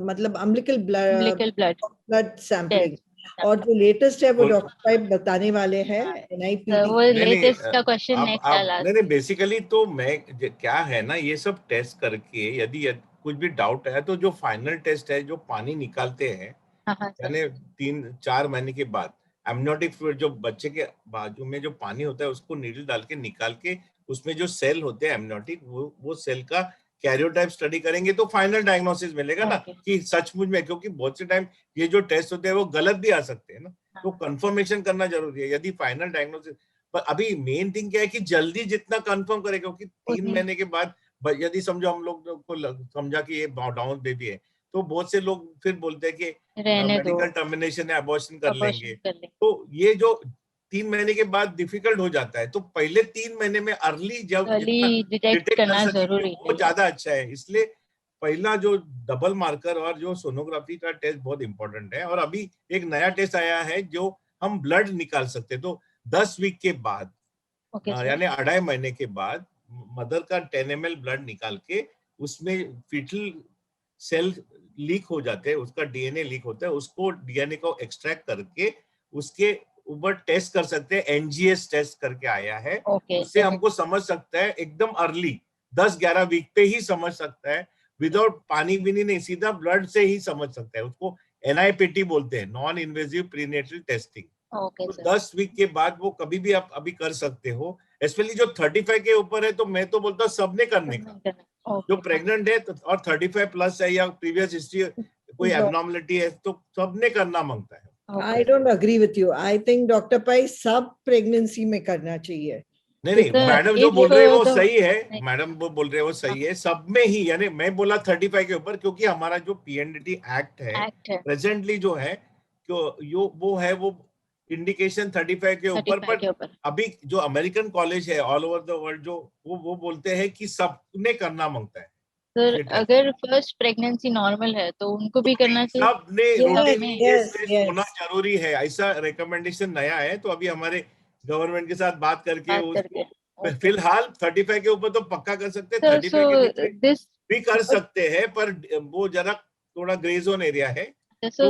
मतलब अम्बिलिकल ब्लड सैंपलिंग, और जो लेटेस्ट है वो डॉक्टर साहब बताने वाले हैं NIPT। वो लेटेस्ट का क्वेश्चन नेक्स्ट है लास्ट। नहीं बेसिकली तो मैं क्या है ना, ये सब टेस्ट करके यदि कुछ भी डाउट है तो जो फाइनल टेस्ट है जो पानी निकालते हैं, यानी 3-4 महीने के बाद एमनियोटिक फ्लूइड जो बच्चे के बाजू में जो पानी होता है उसको नीडल डाल के निकाल के उसमें जो सेल होते हैं एमनियोटिक, वो सेल का कैरियोटाइप स्टडी करेंगे तो फाइनल डायग्नोसिस मिलेगा ना कि सचमुच में, क्योंकि बहुत से टाइम ये जो टेस्ट होते हैं वो गलत भी आ सकते हैं ना, तो कंफर्मेशन करना जरूरी है यदि फाइनल डायग्नोसिस। पर अभी मेन थिंग क्या है कि जल्दी जितना कंफर्म करे, क्योंकि 3 महीने के बाद यदि समझो हम लोग को समझा कि ये डाउन बेबी है तो बहुत से लोग फिर बोलते हैं कि मेडिकल टर्मिनेशन है, अबॉर्शन कर लेंगे। तो ये जो 3 महीने के बाद डिफिकल्ट हो जाता है, तो पहले 3 महीने में अर्ली जब डिटेक्ट करना जरूरी है वो ज्यादा अच्छा है। इसलिए पहला जो डबल मार्कर और जो सोनोग्राफी का टेस्ट बहुत इंपॉर्टेंट है। और अभी एक नया टेस्ट आया है जो हम ब्लड निकाल सकते हैं, तो 10 वीक के बाद यानी 2.5 महीने के बाद मदर का 10 ml ब्लड निकाल के उसमें फीटल सेल लीक हो जाते हैं, उसका DNA लीक होता है, उसको DNA को एक्सट्रैक्ट करके उसके ऊपर टेस्ट कर सकते हैं। NGS टेस्ट करके आया है, उससे हमको समझ सकता है एकदम अर्ली 10-11 वीक पे ही समझ सकता है, विदाउट पानी भी नहीं, सीधा ब्लड से ही समझ सकता है। उसको NIPT बोलते हैं, नॉन इन्वेजिव प्रीनेटल टेस्टिंग। तो 10 वीक के बाद वो कभी भी आप अभी कर सकते हो। स्पेशली जो 35 के ऊपर है तो मैं तो बोलता हूँ सबने करने का, जो प्रेग्नेंट है और 35 प्लस है या प्रीवियस हिस्ट्री कोई एबनॉर्मलिटी है तो सबने करना मांगता है। I don't agree with you. I think doctor Pai सब प्रेगनेंसी में करना चाहिए। नहीं मैडम जो बोल रहे हैं वो सही है, मैडम वो बोल रहे हैं वो सही है, सब में ही। यानी मैं बोला 35 के ऊपर क्योंकि हमारा जो PNDT एक्ट है प्रेजेंटली जो है वो है वो इंडिकेशन 35 के ऊपर। पर अभी जो अमेरिकन कॉलेज है ऑल ओवर द वर्ल्ड जो वो बोलते हैं कि सबने करना मांगता है। सर अगर फर्स्ट प्रेगनेंसी नॉर्मल है तो उनको भी करना चाहिए, सबने रूटीन होना जरूरी है, ऐसा रिकमेंडेशन नया है। तो अभी हमारे गवर्नमेंट के साथ बात करके उसको फिलहाल 35 के ऊपर तो पक्का कर सकते हैं, 35 के भी कर सकते हैं, पर वो जरा थोड़ा ग्रे जोन एरिया है। So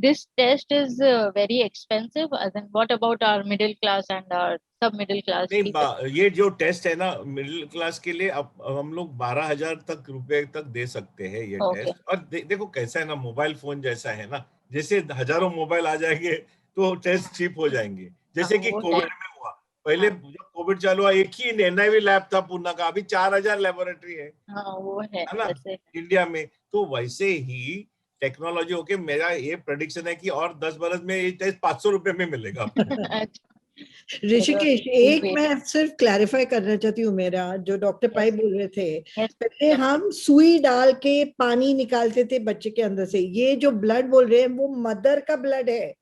this test is very expensive. And what about our middle class and our sub-middle class people? ये जो टेस्ट है ना मिडिल क्लास के लिए अब हम लोग 12,000 रुपए तक दे सकते हैं ये टेस्ट। और देखो कैसा है ना, मोबाइल फोन जैसा है ना, जैसे हजारों मोबाइल आ जाएंगे तो टेस्ट चीप हो जाएंगे। जैसे कि कोविड में हुआ, पहले जब कोविड चालू हुआ एक ही NIV लैब था पूना का, अभी 4,000 लेबोरेटरी है वो है ना इंडिया में। तो वैसे ही टेक्नोलॉजी होके मेरा ये प्रेडिक्शन है कि और 10 बरस में ये टेस्ट 500 रुपए में मिलेगा। ऋषिकेश, एक मैं सिर्फ क्लैरिफाई करना चाहती हूँ, मेरा जो डॉक्टर पाई बोल रहे थे, पहले हम सुई डाल के पानी निकालते थे बच्चे के अंदर से, ये जो ब्लड बोल रहे हैं वो मदर का ब्लड है,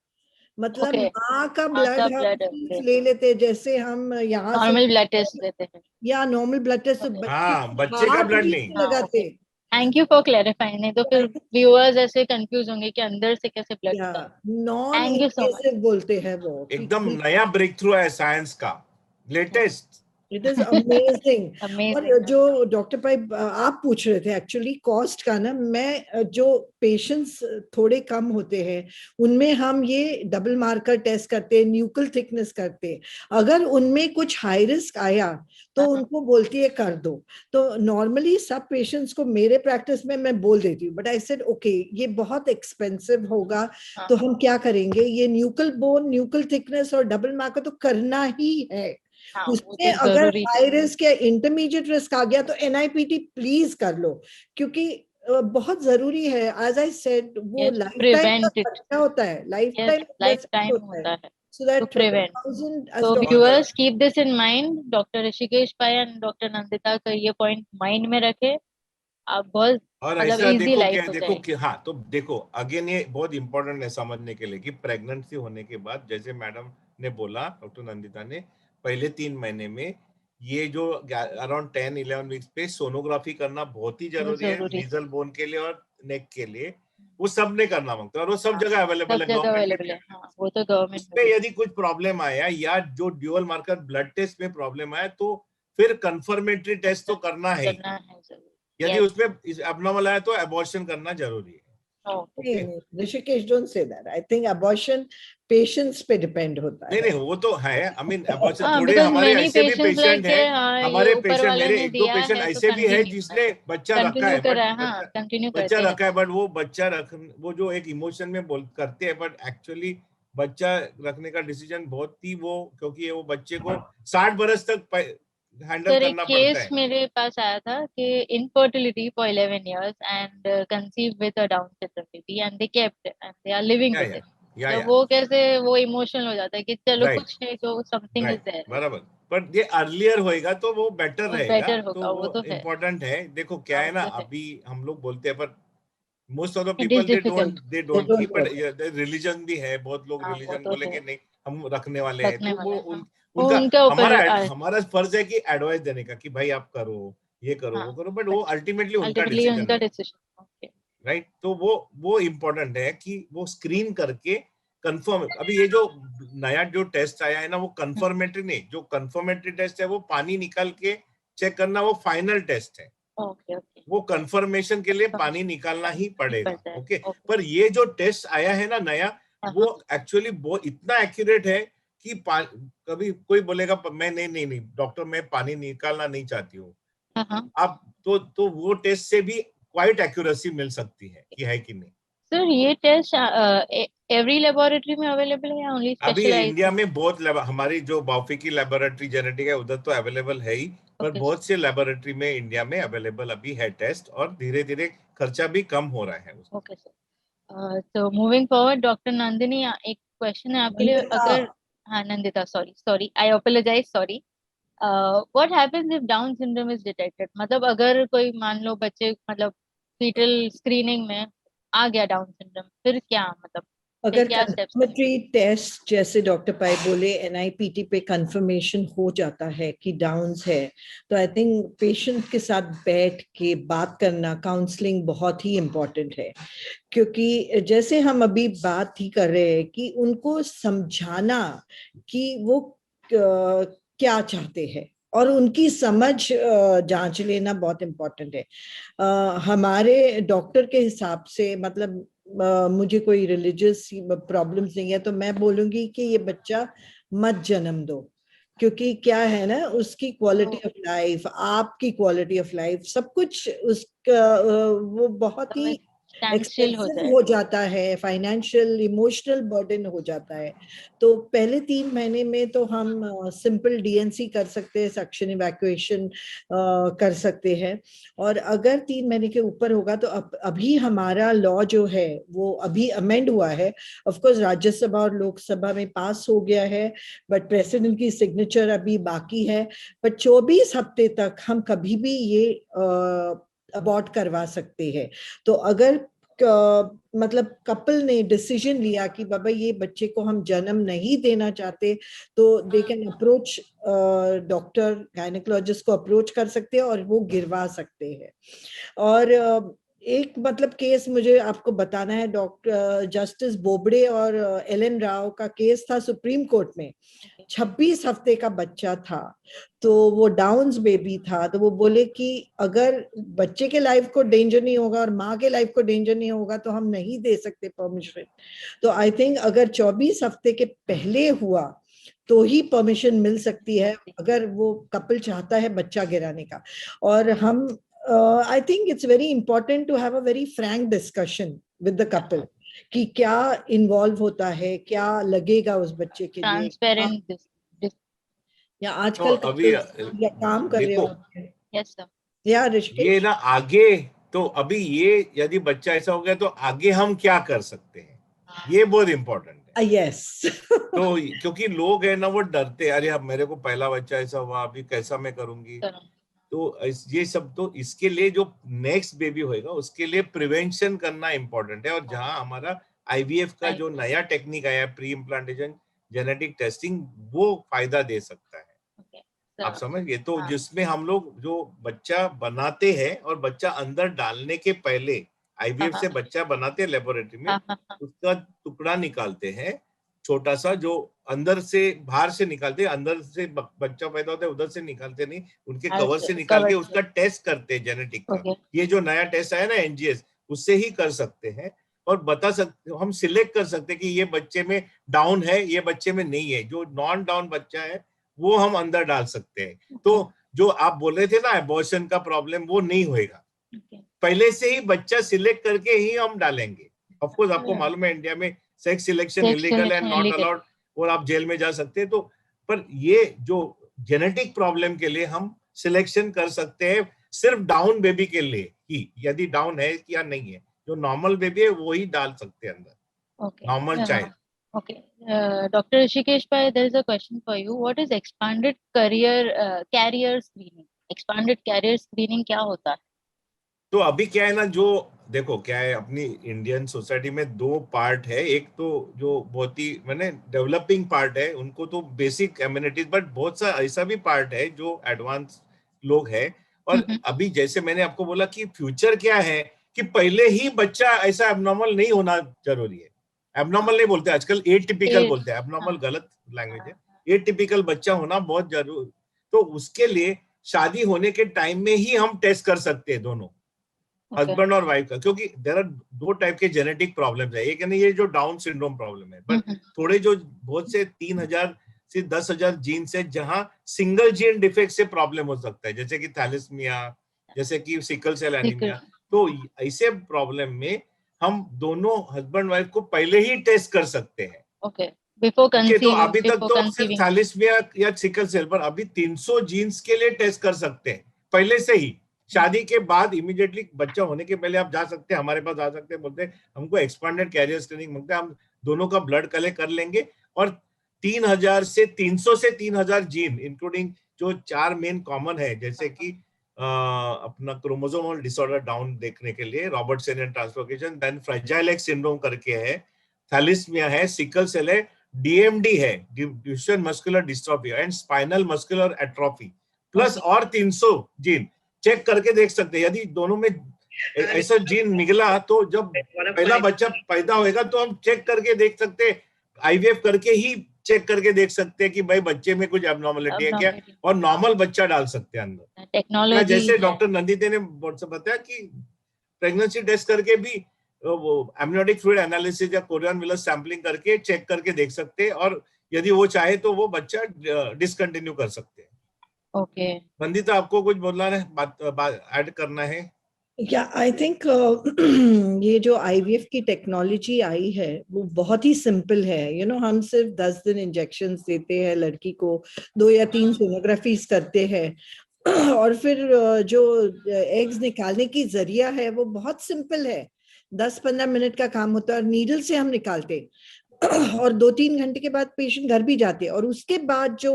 मतलब माँ का ब्लड हम ले लेते हैं, जैसे हम यहाँ नॉर्मल ब्लड टेस्ट देते हैं या नॉर्मल ब्लड टेस्ट बच्चे का ब्लड नहीं लगाते। थैंक यू फॉर क्लैरिफाइंग, नहीं तो फिर व्यूअर्स ऐसे कंफ्यूज होंगे कि अंदर से कैसे ब्लड नॉन इन्वेसिव बोलते हैं वो। एकदम नया ब्रेक थ्रू है साइंस का, लेटेस्ट। It is amazing. और जो डॉक्टर पाई आप पूछ रहे थे एक्चुअली कॉस्ट का ना, मैं जो पेशेंट्स थोड़े कम होते हैं उनमें हम ये डबल मार्कर टेस्ट करते हैं, न्यूकल थिकनेस करते हैं। अगर उनमें कुछ हाई रिस्क आया तो उनको बोलती है कर दो। तो नॉर्मली सब पेशेंट्स को मेरे प्रैक्टिस में मैं बोल देती हूँ, बट आई सेड ओके ये बहुत एक्सपेंसिव होगा तो हम क्या करेंगे, ये न्यूकल बोन, न्यूकल थिकनेस और डबल मार्कर तो करना ही है। उसमें अगर हाई रिस्क या इंटरमीडिएट रिस्क आ गया तो NIPT प्लीज कर लो, क्योंकि बहुत जरूरी है। एज आई सेड, वो Yes, to लाइफ टाइम का prevent it. खर्चा होता है, लाइफ Yes, टाइम lifetime होता होता है। है सो to that prevent. 12,000 as So Dr. viewers, keep this in mind. Doctor Rishikesh pai and doctor Nandita का ये पॉइंट माइंड में रखे, आप बहुत और मतलब ऐसा इजी देखो लाइफ क्या हो देखो जाएगी। कि हाँ, तो देखो अगेन ये बहुत इंपॉर्टेंट है समझने के लिए कि प्रेगनेंसी होने के बाद, जैसे मैडम ने बोला, डॉक्टर नंदिता ने, पहले 3 महीने में ये जो अराउंड 10-11 वीक्स पे सोनोग्राफी करना बहुत ही जरूरी है, जरूरी है। नीजल बोन के लिए और नेक के लिए। वो सब ने करना मांगता है और वो सब हाँ, जगह अवेलेबल सब है, जगह गवर्नमेंट अवेलेबल में। है। हाँ, वो तो गवर्नमेंट में उसमें भी यदि कुछ प्रॉब्लम आया या जो ड्यूअल मार्कर ब्लड टेस्ट में प्रॉब्लम आया, तो फिर कंफर्मेटरी टेस्ट तो करना है। करना है जरूर। यदि Yes. उसमें एब्नॉर्मल आया तो अबॉर्शन करना जरूरी है। Okay. नहीं, Rishikesh, don't say that. I think abortion patients पे डिपेंड होता नहीं है। नहीं, वो तो है, आई मीन अबॉर्शन हाँ, थोड़े because हमारे many ऐसे भी patients like पेशेंट के हैं, हाँ ये हमारे ऊपर पेशेंट, वाले मेरे ने 1-2 दिया पेशेंट है तो ऐसे भी है कंटिन्यू जिसने बच्चा रखा कंटिन्यू है, करा है। बट हाँ, कंटिन्यू बच्चा करते रखा है, बट वो बच्चा रख, वो जो एक इमोशन में बोल करते हैं, बट एक्चुअली बच्चा रखने का डिसीजन बहुत ही वो, क्योंकि वो बच्चे को 60 बरस तक हैंडल सर एक करना पड़ता केस है। मेरे पास आया था कि infertility for 11 years and conceived with a Down syndrome baby and they kept it and they are living या with या it. या तो या वो कैसे वो इमोशनल हो जाता है कि चलो राइट कुछ है जो समथिंग इज राइट, देयर, बराबर। पर ये अर्लियर होएगा तो वो बेटर वो रहेगा, बेटर तो होगा, वो वो तो है। इम्पोर्टेंट है। देखो क्या हाँ, है वो ना, तो है। अभी हम लोग बोलते हैं, पर most of the it is people difficult. They They don't don't keep know. It. Religion भी है, बहुत लोग हाँ, वो रिलीजन तो है। बोलेंगे नहीं हम रखने वाले हैं, रखने तो वाला वो है। हाँ, वो उनका उनके ऊपर हमारा है। हमारा फर्ज है कि एडवाइस देने का कि भाई आप करो, ये करो, हाँ, वो करो, बट बट वो अल्टीमेटली उनका अल्टीमेटली डिसीजन उनका है, डिसीजन। ओके। राइट। तो वो इम्पोर्टेंट है कि वो स्क्रीन करके कंफर्म। अभी ये जो नया जो टेस्ट आया है ना, वो कंफर्मेटरी नहीं, जो कंफर्मेटरी टेस्ट है वो पानी निकाल के चेक करना, वो फाइनल टेस्ट है। Okay okay. वो कंफर्मेशन के लिए पानी निकालना ही पड़ेगा, पड़ता है। ओके। ओके। पर ये जो टेस्ट आया है ना नया, वो हाँ एक्चुअली बहुत इतना एक्यूरेट है कि कभी कोई बोलेगा मैं नहीं नहीं नहीं डॉक्टर, मैं पानी निकालना नहीं चाहती हूँ, हाँ हाँ। आप तो वो टेस्ट से भी क्वाइट एक्यूरेसी मिल सकती है कि है कि नहीं। सर ये टेस्ट एवरी लेबोरेटरी में अवेलेबल है या ओनली अभी इंडिया स्पेशलाइज्ड? में बहुत हमारी जो बाफी की लेबोरेटरी जेनेटिक है उधर तो अवेलेबल है ही, पर ओके बहुत से लेबोरेटरी में इंडिया में अवेलेबल अभी है टेस्ट, और धीरे धीरे खर्चा भी कम हो रहा है उसका। Okay sir. तो मूविंग फॉरवर्ड, डॉक्टर नंदिनी, एक क्वेश्चन है आपके लिए। नंदिता, अगर हाँ Nandita, sorry sorry, I apologise, sorry. What happens if Down syndrome is detected? मतलब अगर कोई मान लो बच्चे मतलब फीटल स्क्रीनिंग में आ गया डाउन सिंड्रोम, फिर क्या मतलब फिर अगर क्या स्टेप्स लेंगे? कंफर्मेटरी टेस्ट जैसे डॉक्टर पाई बोले एनआईपीटी पे कंफर्मेशन हो जाता है कि डाउन्स है, तो आई थिंक पेशेंट के साथ बैठ के बात करना, काउंसलिंग बहुत ही इम्पोर्टेंट है। क्योंकि जैसे हम अभी बात ही कर रहे हैं कि उनको समझाना कि वो क्या चाहते हैं और उनकी समझ जांच लेना बहुत इम्पोर्टेंट है। हमारे डॉक्टर के हिसाब से मतलब मुझे कोई रिलीजियस प्रॉब्लम्स नहीं है, तो मैं बोलूंगी कि ये बच्चा मत जन्म दो। क्योंकि क्या है ना, उसकी क्वालिटी ऑफ लाइफ, आपकी क्वालिटी ऑफ लाइफ, सब कुछ उसका वो बहुत ही स्टैंडस्टिल हो एक्सपेंसिव जाए। हो जाता है, फाइनेंशियल इमोशनल बर्डन हो जाता है। तो पहले 3 महीने में तो हम सिंपल डीएनसी कर सकते हैं, सक्शन इवैक्यूएशन कर सकते हैं। और अगर 3 महीने के ऊपर होगा तो अभी हमारा लॉ जो है वो अभी अमेंड हुआ है। ऑफ कोर्स राज्यसभा और लोकसभा में पास हो गया है, बट प्रेसिडेंट की सिग्नेचर अभी बाकी है। पर 24 हफ्ते तक हम कभी भी ये अबॉर्ट करवा सकते हैं। तो अगर मतलब कपल ने डिसीजन लिया कि बाबा ये बच्चे को हम जन्म नहीं देना चाहते, तो they can approach doctor gynaecologist को अप्रोच कर सकते हैं और वो गिरवा सकते हैं। और एक मतलब केस मुझे आपको बताना है, डॉक्टर जस्टिस बोबड़े और एल.एन. राव का केस था सुप्रीम कोर्ट में। 26 हफ्ते का बच्चा था, तो वो डाउन्स बेबी था। तो वो बोले कि अगर बच्चे के लाइफ को डेंजर नहीं होगा और माँ के लाइफ को डेंजर नहीं होगा तो हम नहीं दे सकते परमिशन। तो आई थिंक अगर 24 हफ्ते के पहले हुआ तो ही परमिशन मिल सकती है, अगर वो कपल चाहता है बच्चा गिराने का। और हम I think it's very important to have a very frank discussion with the couple कि क्या इन्वॉल्व होता है, क्या लगेगा उस बच्चे के लिए, ट्रांसपेरेंट। या तो आजकल अभी कपल्स या काम कर रहे देखो होते हैं। Yes sir. या ये ऋषिकेश, ना आगे तो अभी ये यदि बच्चा ऐसा हो गया तो आगे हम क्या कर सकते हैं, ये बहुत इंपॉर्टेंट है। यस तो क्योंकि लोग है ना वो डरते, अरे अब मेरे को पहला बच्चा ऐसा हुआ, अभी कैसा मैं करूंगी। तो ये सब, तो इसके लिए जो नेक्स्ट बेबी होएगा उसके लिए प्रिवेंशन करना इंपॉर्टेंट है। और जहां हमारा आईवीएफ का जो नया टेक्निक आया, प्री इम्प्लांटेशन जेनेटिक टेस्टिंग, वो फायदा दे सकता है। आप समझ गए? तो जिसमें हम लोग जो बच्चा बनाते हैं और बच्चा अंदर डालने के पहले आईवीएफ से बच्चा बनाते हैं लेबोरेटरी में, उसका टुकड़ा निकालते हैं छोटा सा, जो अंदर से बाहर से निकालते हैं, अंदर से बच्चा पैदा होता है उधर से निकालते नहीं, उनके कवर से निकाल के उसका टेस्ट करते हैं जेनेटिक का। ये जो नया टेस्ट आया ना एनजीएस, उससे ही कर सकते हैं और बता सकते, हम सिलेक्ट कर सकते हैं कि ये बच्चे में डाउन है, ये बच्चे में नहीं है। जो नॉन डाउन बच्चा है वो हम अंदर डाल सकते हैं। तो जो आप बोल रहे थे ना अबॉर्शन का प्रॉब्लम, वो नहीं होएगा। पहले से ही बच्चा सिलेक्ट करके ही हम डालेंगे। ऑफ कोर्स आपको मालूम है इंडिया में सेक्स सिलेक्शन इलीगल है, नॉट अलाउड, और आप जेल में जा सकते हैं। तो पर ये जो जेनेटिक प्रॉब्लम के लिए हम सिलेक्शन कर सकते हैं सिर्फ डाउन बेबी के लिए ही, यदि डाउन है या नहीं है। जो नॉर्मल बेबी है वो ही डाल सकते हैं अंदर, normal child. Okay, Dr. Rishikesh Pai, there is a question for you. What is expanded carrier screening? Expanded carrier screening क्या होता है? तो अभी क्या है ना, जो देखो क्या है, अपनी इंडियन सोसाइटी में दो पार्ट है। एक तो जो बहुत ही मैंने डेवलपिंग पार्ट है, उनको तो बेसिक एम्यूनिटीज, बट बहुत सा ऐसा भी पार्ट है जो एडवांस लोग है। और अभी जैसे मैंने आपको बोला कि फ्यूचर क्या है, कि पहले ही बच्चा ऐसा एबनॉर्मल नहीं होना जरूरी है। एबनॉर्मल नहीं बोलते आजकल, एटिपिकल बोलते हैं। एबनॉर्मल गलत लैंग्वेज है, एटिपिकल बच्चा होना बहुत जरूरी। तो उसके लिए शादी होने के टाइम में ही हम टेस्ट कर सकते हैं दोनों, हस्बैंड और वाइफ का। क्योंकि देयर आर दो टाइप के जेनेटिक प्रॉब्लम्स है। एक है ना ये जो डाउन सिंड्रोम प्रॉब्लम है, बट थोड़े जो बहुत से 3000 से 10,000 जीन से जहां सिंगल जीन डिफेक्ट से प्रॉब्लम हो सकता है, जैसे कि थैलेसीमिया, जैसे कि सिकल सेल एनीमिया। तो ऐसे प्रॉब्लम में हम दोनों हस्बैंड वाइफ को पहले ही टेस्ट कर सकते हैं। बिफोर तो कंसीविंग, अभी तक तो सिर्फ थैलेसीमिया या सिकल सेल पर, अभी 300 जीन्स के लिए टेस्ट कर सकते हैं पहले से ही। शादी के बाद इमीडिएटली, बच्चा होने के पहले आप जा सकते हैं, हमारे पास आ सकते हैं, बोलते हैं हमको एक्सपांडेड कैरियर स्क्रीनिंग मांगते हैं, हम दोनों का ब्लड कलेक्ट कर लेंगे। और 3,000 से 300 से 3,000 जीन, इंक्लूडिंग जो 4 मेन कॉमन है, जैसे कि अपना क्रोमोसोमल डिसऑर्डर डाउन देखने के लिए Robert syndrome translocation, then fragile X syndrome करके है, थैलेसीमिया है, सिकल सेल है, डीएमडी है, Duchenne muscular dystrophy, and spinal muscular atrophy, plus और 300 जीन चेक करके देख सकते हैं। यदि दोनों में ऐसा जीन निकला तो जब पहला बच्चा पैदा होएगा तो हम चेक करके देख सकते हैं, आईवीएफ करके ही चेक करके देख सकते हैं कि भाई बच्चे में कुछ एबनॉर्मलिटी है क्या, और नॉर्मल बच्चा डाल सकते हैं अंदर। टेक्नोलॉजी, जैसे डॉक्टर नंदिते ने बताया कि प्रेगनेंसी टेस्ट करके भी वो एमनियोटिक फ्लूइड एनालिसिस या कोरियन मिलर सैंपलिंग करके चेक करके देख सकते हैं, और यदि वो चाहे तो वो बच्चा डिसकंटिन्यू कर सकते हैं। ओके नंदिता, आपको कुछ बोलना है, बात ऐड करना है? या आई थिंक ये जो आईवीएफ की टेक्नोलॉजी आई है वो बहुत ही सिंपल है। हम सिर्फ 10 दिन इंजेक्शंस देते हैं लड़की को, 2 या 3 सोनोग्राफीज करते हैं, और फिर जो एग्स निकालने की जरिया है वो बहुत सिंपल है, 10-15 मिनट का काम होता है, और नीडल से हम निकालते और 2-3 घंटे के बाद पेशेंट घर भी जाते हैं। और उसके बाद जो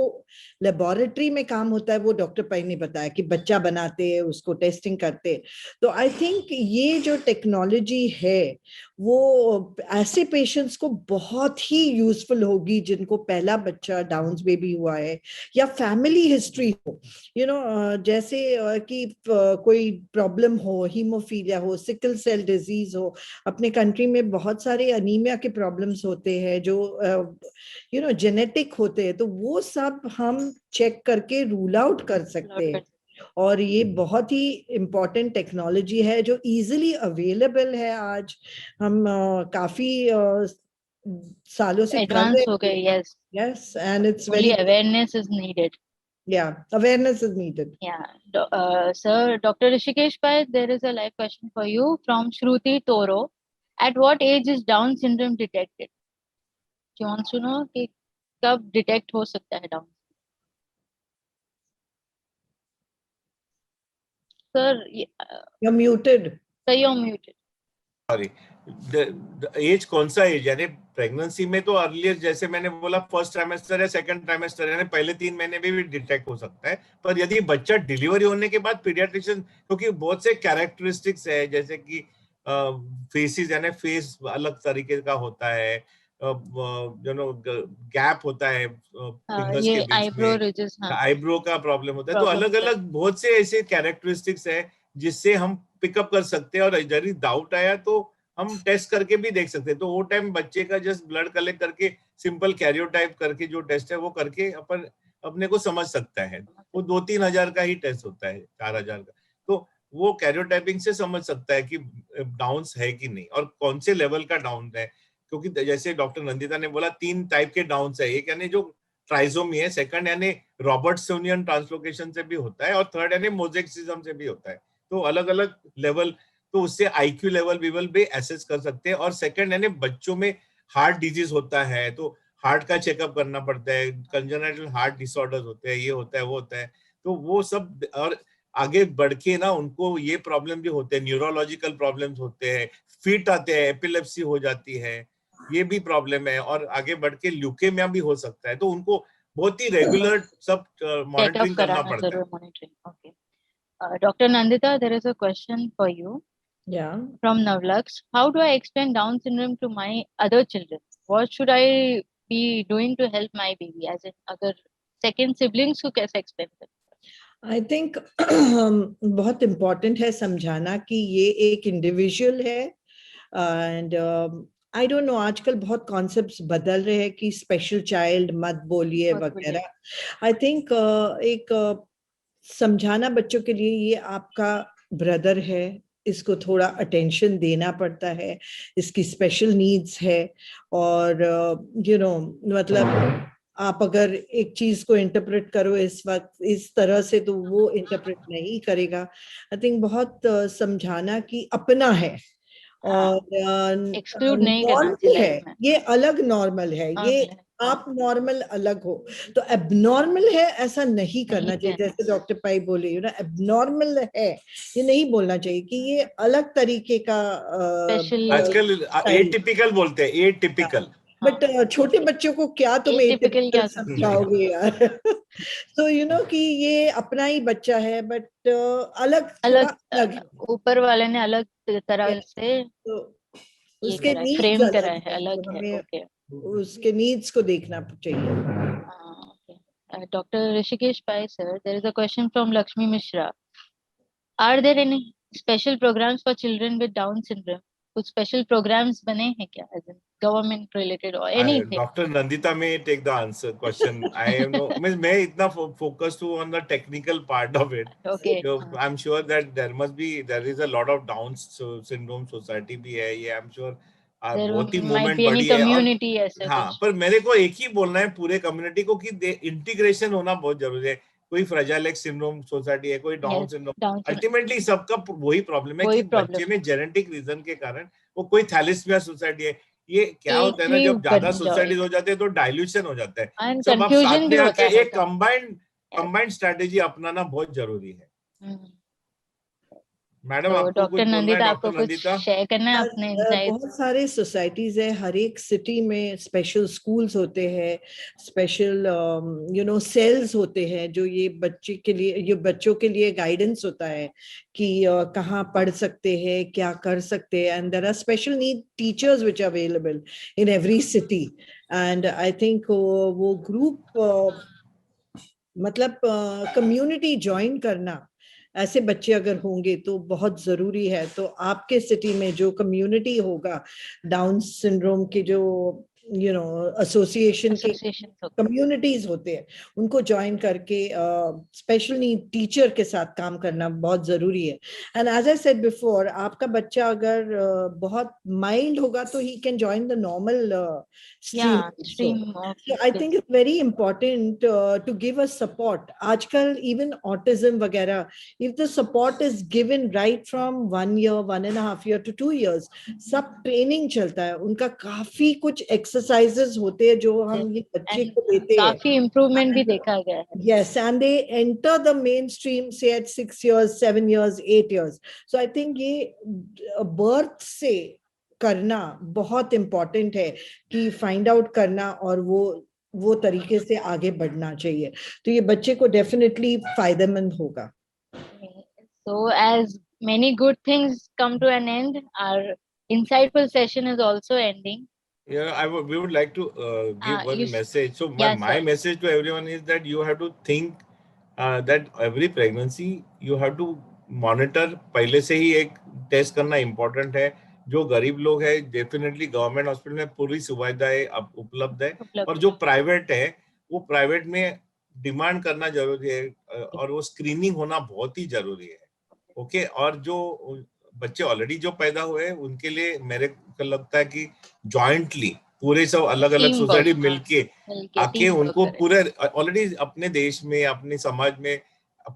लेबोरेटरी में काम होता है वो डॉक्टर पाई ने बताया कि बच्चा बनाते हैं, उसको टेस्टिंग करते। तो आई थिंक ये जो टेक्नोलॉजी है वो ऐसे पेशेंट्स को बहुत ही यूजफुल होगी जिनको पहला बच्चा डाउन्स बेबी हुआ है या फैमिली हिस्ट्री हो, जैसे कि कोई प्रॉब्लम हो, हीमोफीलिया हो, सिकल सेल डिजीज हो। अपने कंट्री में बहुत सारे अनीमिया के प्रॉब्लम्स होते हैं जो जेनेटिक होते हैं, तो वो सब हम चेक करके रूल आउट कर सकते हैं। और ये बहुत ही इम्पोर्टेंट टेक्नोलॉजी है जो इजीली अवेलेबल है आज। हम काफी सालों से कर रहे हो गए। Yes yes, and it's very awareness is needed. awareness is needed. Sir, Dr. Rishikesh Pai, there is a live question for you from Shruti Toro. At what age is Down syndrome detected? She wants to know कि कब डिटेक्ट हो सकता है Down? Sir You're muted. So you're muted. Sorry, age कौन सा एज, यानी प्रेगनेंसी में तो अर्लियर जैसे मैंने बोला फर्स्ट ट्राइमेस्टर या सेकंड ट्राइमेस्टर यानी पहले 3 महीने में भी डिटेक्ट हो सकता है, पर यदि बच्चा डिलीवरी होने के बाद पीडियाट्रिशियन, क्योंकि बहुत से कैरेक्टरिस्टिक्स है जैसे कि फेसेस यानी फेस अलग तरीके का होता है, गैप होता है फिंगर्स के ये बीच आईब्रो में, रिजेस, हाँ, आईब्रो का प्रॉब्लम होता है, तो Problem अलग होता है। अलग बहुत से ऐसे कैरेक्टरिस्टिक्स है जिससे हम पिकअप कर सकते हैं, और यदि डाउट आया तो हम टेस्ट करके भी देख सकते हैं। तो वो टाइम बच्चे का जस्ट ब्लड कलेक्ट करके सिंपल कैरियोटाइप करके जो टेस्ट है वो करके अपन अपने को समझ सकता है। वो 2-3 हजार का ही टेस्ट होता है, 4,000 का, तो वो कैरियोटाइपिंग से समझ सकता है कि डाउन्स है कि नहीं और कौन से लेवल का डाउन है। क्योंकि जैसे डॉक्टर नंदिता ने बोला 3 टाइप के डाउन्स है, एक यानी जो ट्राइसोमी है, सेकंड यानी रॉबर्ट्सोनियन ट्रांसलोकेशन से भी होता है, और थर्ड यानी मोजेक्सिज्म से भी होता है। तो अलग अलग लेवल, तो उससे आईक्यू लेवल भी एसेस कर सकते हैं। और सेकंड यानी बच्चों में हार्ट डिजीज होता है तो हार्ट का चेकअप करना पड़ता है, कंजेनिटल हार्ट डिसऑर्डर्स होते हैं, ये होता है वो होता है, तो वो सब। और आगे बढ़ के ना उनको ये प्रॉब्लम भी होते हैं, न्यूरोलॉजिकल प्रॉब्लम्स होते हैं, फिट आते हैं, एपिलेप्सी हो जाती है, ये भी प्रॉब्लम है, और आगे बढ़ के ल्यूकेमिया भी हो सकता है। तो उनको बहुत ही रेगुलर सब चेकअप मॉनिटरिंग करना कराना पड़ता है। जरूर, monitoring. Okay, Dr. Nandita, there is a question for you Yeah. from Navlaks. How do I explain Down syndrome to my other children? What should I be doing to help my baby? As in, अगर second siblings को कैसे explain करें? आई थिंक बहुत इम्पोर्टेंट है समझाना कि ये एक इंडिविजुअल है, एंड आई डोंट नो आजकल बहुत कॉन्सेप्ट्स बदल रहे हैं कि स्पेशल चाइल्ड मत बोलिए मत बोलिए। वगैरह। आई थिंक एक समझाना बच्चों के लिए, ये आपका ब्रदर है, इसको थोड़ा अटेंशन देना पड़ता है, इसकी स्पेशल नीड्स है, और मतलब आप अगर एक चीज को इंटरप्रेट करो इस वक्त इस तरह से तो वो इंटरप्रेट नहीं करेगा। आई थिंक बहुत समझाना कि अपना है और एक्सक्लूड नहीं करना नॉर्मल चाहिए है, लाइफ में। ये अलग नॉर्मल है, ये आप नॉर्मल अलग हो, तो एबनॉर्मल है ऐसा नहीं करना चाहिए। जैसे डॉक्टर पाई बोले एबनॉर्मल है, ये नहीं बोलना चाहिए कि ये अलग तरीके का आजकल एटिपिकल बोलते हैं, एटिपिकल। बट छोटे बच्चों को क्या तुम Atypical क्या समझाओगे यार। तो कि ये अपना ही बच्चा है, बट अलग थोड़ा अलग है। ऊपर वाले ने अलग तरह से तो ये उसके करा है, नीड्स फ्रेम अलग करा है, है, अलग तो है। हमें ओके, उसके नीड्स को देखना चाहिए। Dr. Rishikesh Pai, sir, there is a question from Lakshmi Mishra. Are there any special programs for children with Down syndrome? कुछ स्पेशल प्रोग्राम्स बने हैं क्या, as in government related or anything? Doctor Nandita may take the answer question. I am no, मैं इतना फोकस्ड हूँ on the technical part of it. Okay. I am sure that there is a lot of Down syndrome society भी है, ये आई एम श्योर There बहुत ही might मूवमेंट be any बड़ी है। और community ऐसे हाँ, कुछ। पर मेरे को एक ही बोलना है पूरे कम्युनिटी को कि इंटीग्रेशन होना बहुत जरूरी है। कोई फ्रेजाइल एक्स सिंड्रोम सोसाइटी है, कोई डाउन सिंड्रोम, अल्टीमेटली सबका वही प्रॉब्लम है कि बच्चे में जेनेटिक रीजन के कारण वो कोई थैलेसीमिया सोसाइटी है। ये क्या होता है ना, जब ज्यादा सोसाइटीज हो जाते हैं तो डाइल्यूशन हो जाता है, सब आप साथ में आके एक कंबाइंड स्ट्रेटेजी अपनाना बहुत जरूरी है। मैडम, आपको कुछ बोलना है? डॉक्टर नंदिता, शेयर करना है अपने इनसाइट्स? बहुत सारे सोसाइटीज है, हर एक सिटी में स्पेशल स्कूल्स होते हैं, स्पेशल सेल्स होते हैं जो ये बच्चे के लिए, ये बच्चों के लिए गाइडेंस होता है कि कहाँ पढ़ सकते हैं, क्या कर सकते हैं, and there are special need teachers which are available in every city. And I think वो ग्रुप मतलब कम्युनिटी ज्वाइन करना, ऐसे बच्चे अगर होंगे तो बहुत जरूरी है। तो आपके सिटी में जो कम्युनिटी होगा, डाउन सिंड्रोम के जो एसोसिएशन के कम्युनिटीज होते हैं, उनको ज्वाइन करके स्पेशल नीड टीचर के साथ काम करना बहुत जरूरी है। And as I said before, आपका बच्चा अगर बहुत माइल्ड होगा तो ही can join the normal stream. I think it's very important to give a support. आजकल इवन ऑटिज्म वगैरह, if the support is given right from 1 year, 1.5 years to 2 years, सब ट्रेनिंग चलता है, उनका काफी कुछ एक्सरसाइजेस होते हैं जो हम ये बच्चे And को देते हैं, काफी इम्प्रूवमेंट भी देखा गया है. yes, and they enter the mainstream say at 6 years, 7 years, 8 years. So I think ये birth से करना बहुत important है कि find out करना और वो तरीके से आगे बढ़ना चाहिए, तो ये बच्चे को definitely फायदेमंद होगा. So as many good things come to an end, our insightful session is also ending. Yeah, we would like to give one message. So my message to everyone is that you have to think that every pregnancy you have to monitor. पहले से ही एक टेस्ट करना important है. जो गरीब लोग है डेफिनेटली गवर्नमेंट हॉस्पिटल में पूरी सुविधाएं उपलब्ध है, और जो प्राइवेट है वो प्राइवेट में डिमांड करना जरूरी है, और वो स्क्रीनिंग होना बहुत ही जरूरी है. ओके, और जो बच्चे ऑलरेडी जो पैदा हुए हैं उनके लिए मेरे को लगता है कि जॉइंटली पूरे सब अलग अलग सोसाइटी मिलके आके उनको पूरे ऑलरेडी अपने देश में अपने समाज में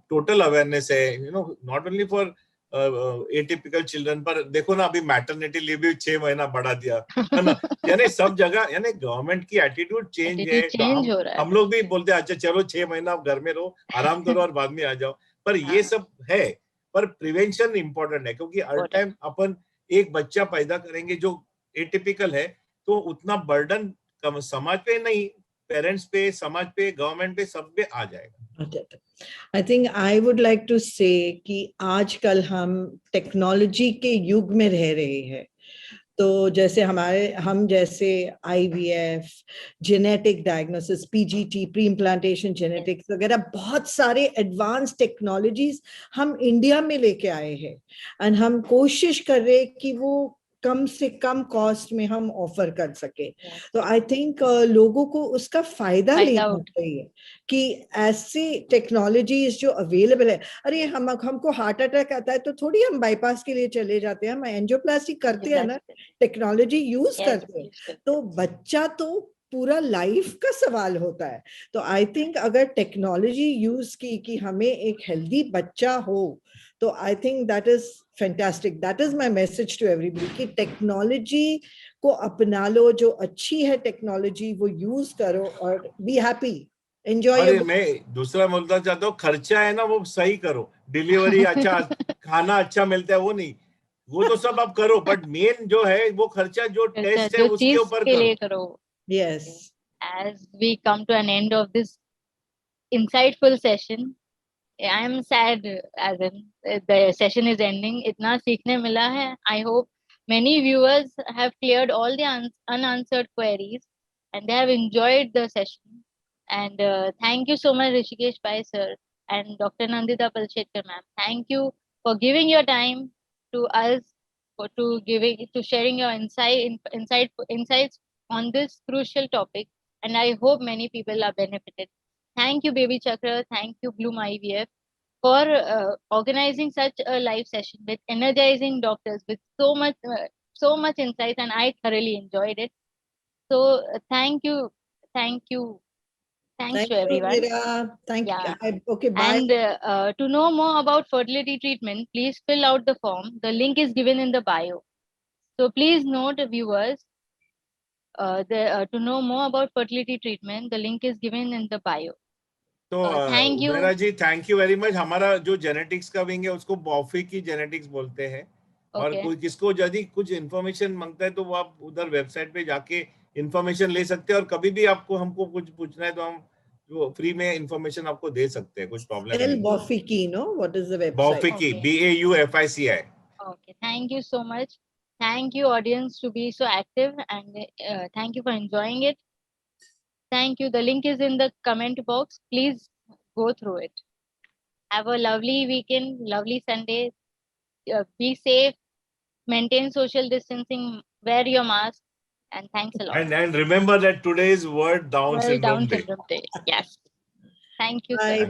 टोटल अवेयरनेस है, not only for atypical children, पर देखो ना अभी मैटरनिटी लीव भी 6 महीना बढ़ा दिया है ना. यानी सब जगह यानी गवर्नमेंट की एटीट्यूड चेंज है. तो हम लोग भी बोलते हैं अच्छा चलो 6 महीना आप घर में रहो, आराम करो और बाद में आ जाओ, पर ये सब है, पर प्रिवेंशन इंपॉर्टेंट है, क्योंकि हर टाइम अपन एक बच्चा पैदा करेंगे जो एटिपिकल है तो उतना बर्डन समाज पे नहीं, पेरेंट्स पे, समाज पे, गवर्नमेंट पे, सब पे आ जाएगा. I think I would like to say कि आजकल हम टेक्नोलॉजी के युग में रह रहे हैं, तो जैसे हम जैसे IVF, genetic diagnosis, PGT, pre implantation genetics वगैरह बहुत सारे एडवांस टेक्नोलॉजीज हम इंडिया में लेके आए हैं, एंड हम कोशिश कर रहे हैं कि वो कम से कम कॉस्ट में हम ऑफर कर सके. तो आई थिंक लोगों को उसका फायदा लेना चाहिए कि ऐसी टेक्नोलॉजीज जो अवेलेबल है. अरे हमको हार्ट अटैक आता है तो थोड़ी हम बाईपास के लिए चले जाते हैं, हम एंजियोप्लास्टी करते हैं ना, टेक्नोलॉजी यूज करते हैं. तो बच्चा तो पूरा लाइफ का सवाल होता है. तो आई थिंक अगर टेक्नोलॉजी यूज की कि हमें एक हेल्दी बच्चा हो, तो I think that is fantastic. That is my message to everybody कि टेक्नोलॉजी को अपना लो, जो अच्छी है टेक्नोलॉजी वो यूज करो और बी हैप्पी, एंजॉय. मैं दूसरा बोलना चाहता हूँ, खर्चा है ना वो सही करो, डिलीवरी अच्छा, खाना अच्छा मिलता है वो नहीं, वो तो सब आप करो, बट मेन जो है वो खर्चा जो टेस्ट है उसके ऊपर करो. Yes. As we come to an end of this insightful session, I am sad as in the session is ending. इतना सीखने मिला है. I hope many viewers have cleared all the unanswered queries and they have enjoyed the session. And thank you so much, Rishikesh Pai sir and Dr. Nandita Palshetkar ma'am. Thank you for giving your time to us, to sharing your insights on this crucial topic. And I hope many people are benefited. Thank you, Baby Chakra. Thank you, Bloom IVF, for organizing such a live session with energizing doctors with so much insight, and I thoroughly enjoyed it. So thank you. Thanks to everyone. Thank you. Okay, bye. And to know more about fertility treatment, please fill out the form. The link is given in the bio. So please note, viewers, to know more about fertility treatment, the link is given in the bio. तो थैंक यू मेरा जी, थैंक यू वेरी मच. हमारा जो जेनेटिक्स का विंग है उसको बॉफी की जेनेटिक्स बोलते हैं. और कोई किसको यदि कुछ इन्फॉर्मेशन मांगता है तो वो आप उधर वेबसाइट पे जाके इन्फॉर्मेशन ले सकते हैं, और कभी भी आपको हमको कुछ पूछना है तो हम जो फ्री में इन्फॉर्मेशन आपको दे सकते हैं, कुछ प्रॉब्लम नहीं. Boffici, no? What is the website? Boffici, BAUFICI. Okay, thank you so much. Thank you, audience, to be so active, and thank you for enjoying it. Thank you. The link is in the comment box. Please go through it. Have a lovely weekend, lovely Sunday. Be safe, maintain social distancing, wear your mask, and thanks a lot. And remember that today's World Down Syndrome Day. Yes. Thank you, Bye. sir.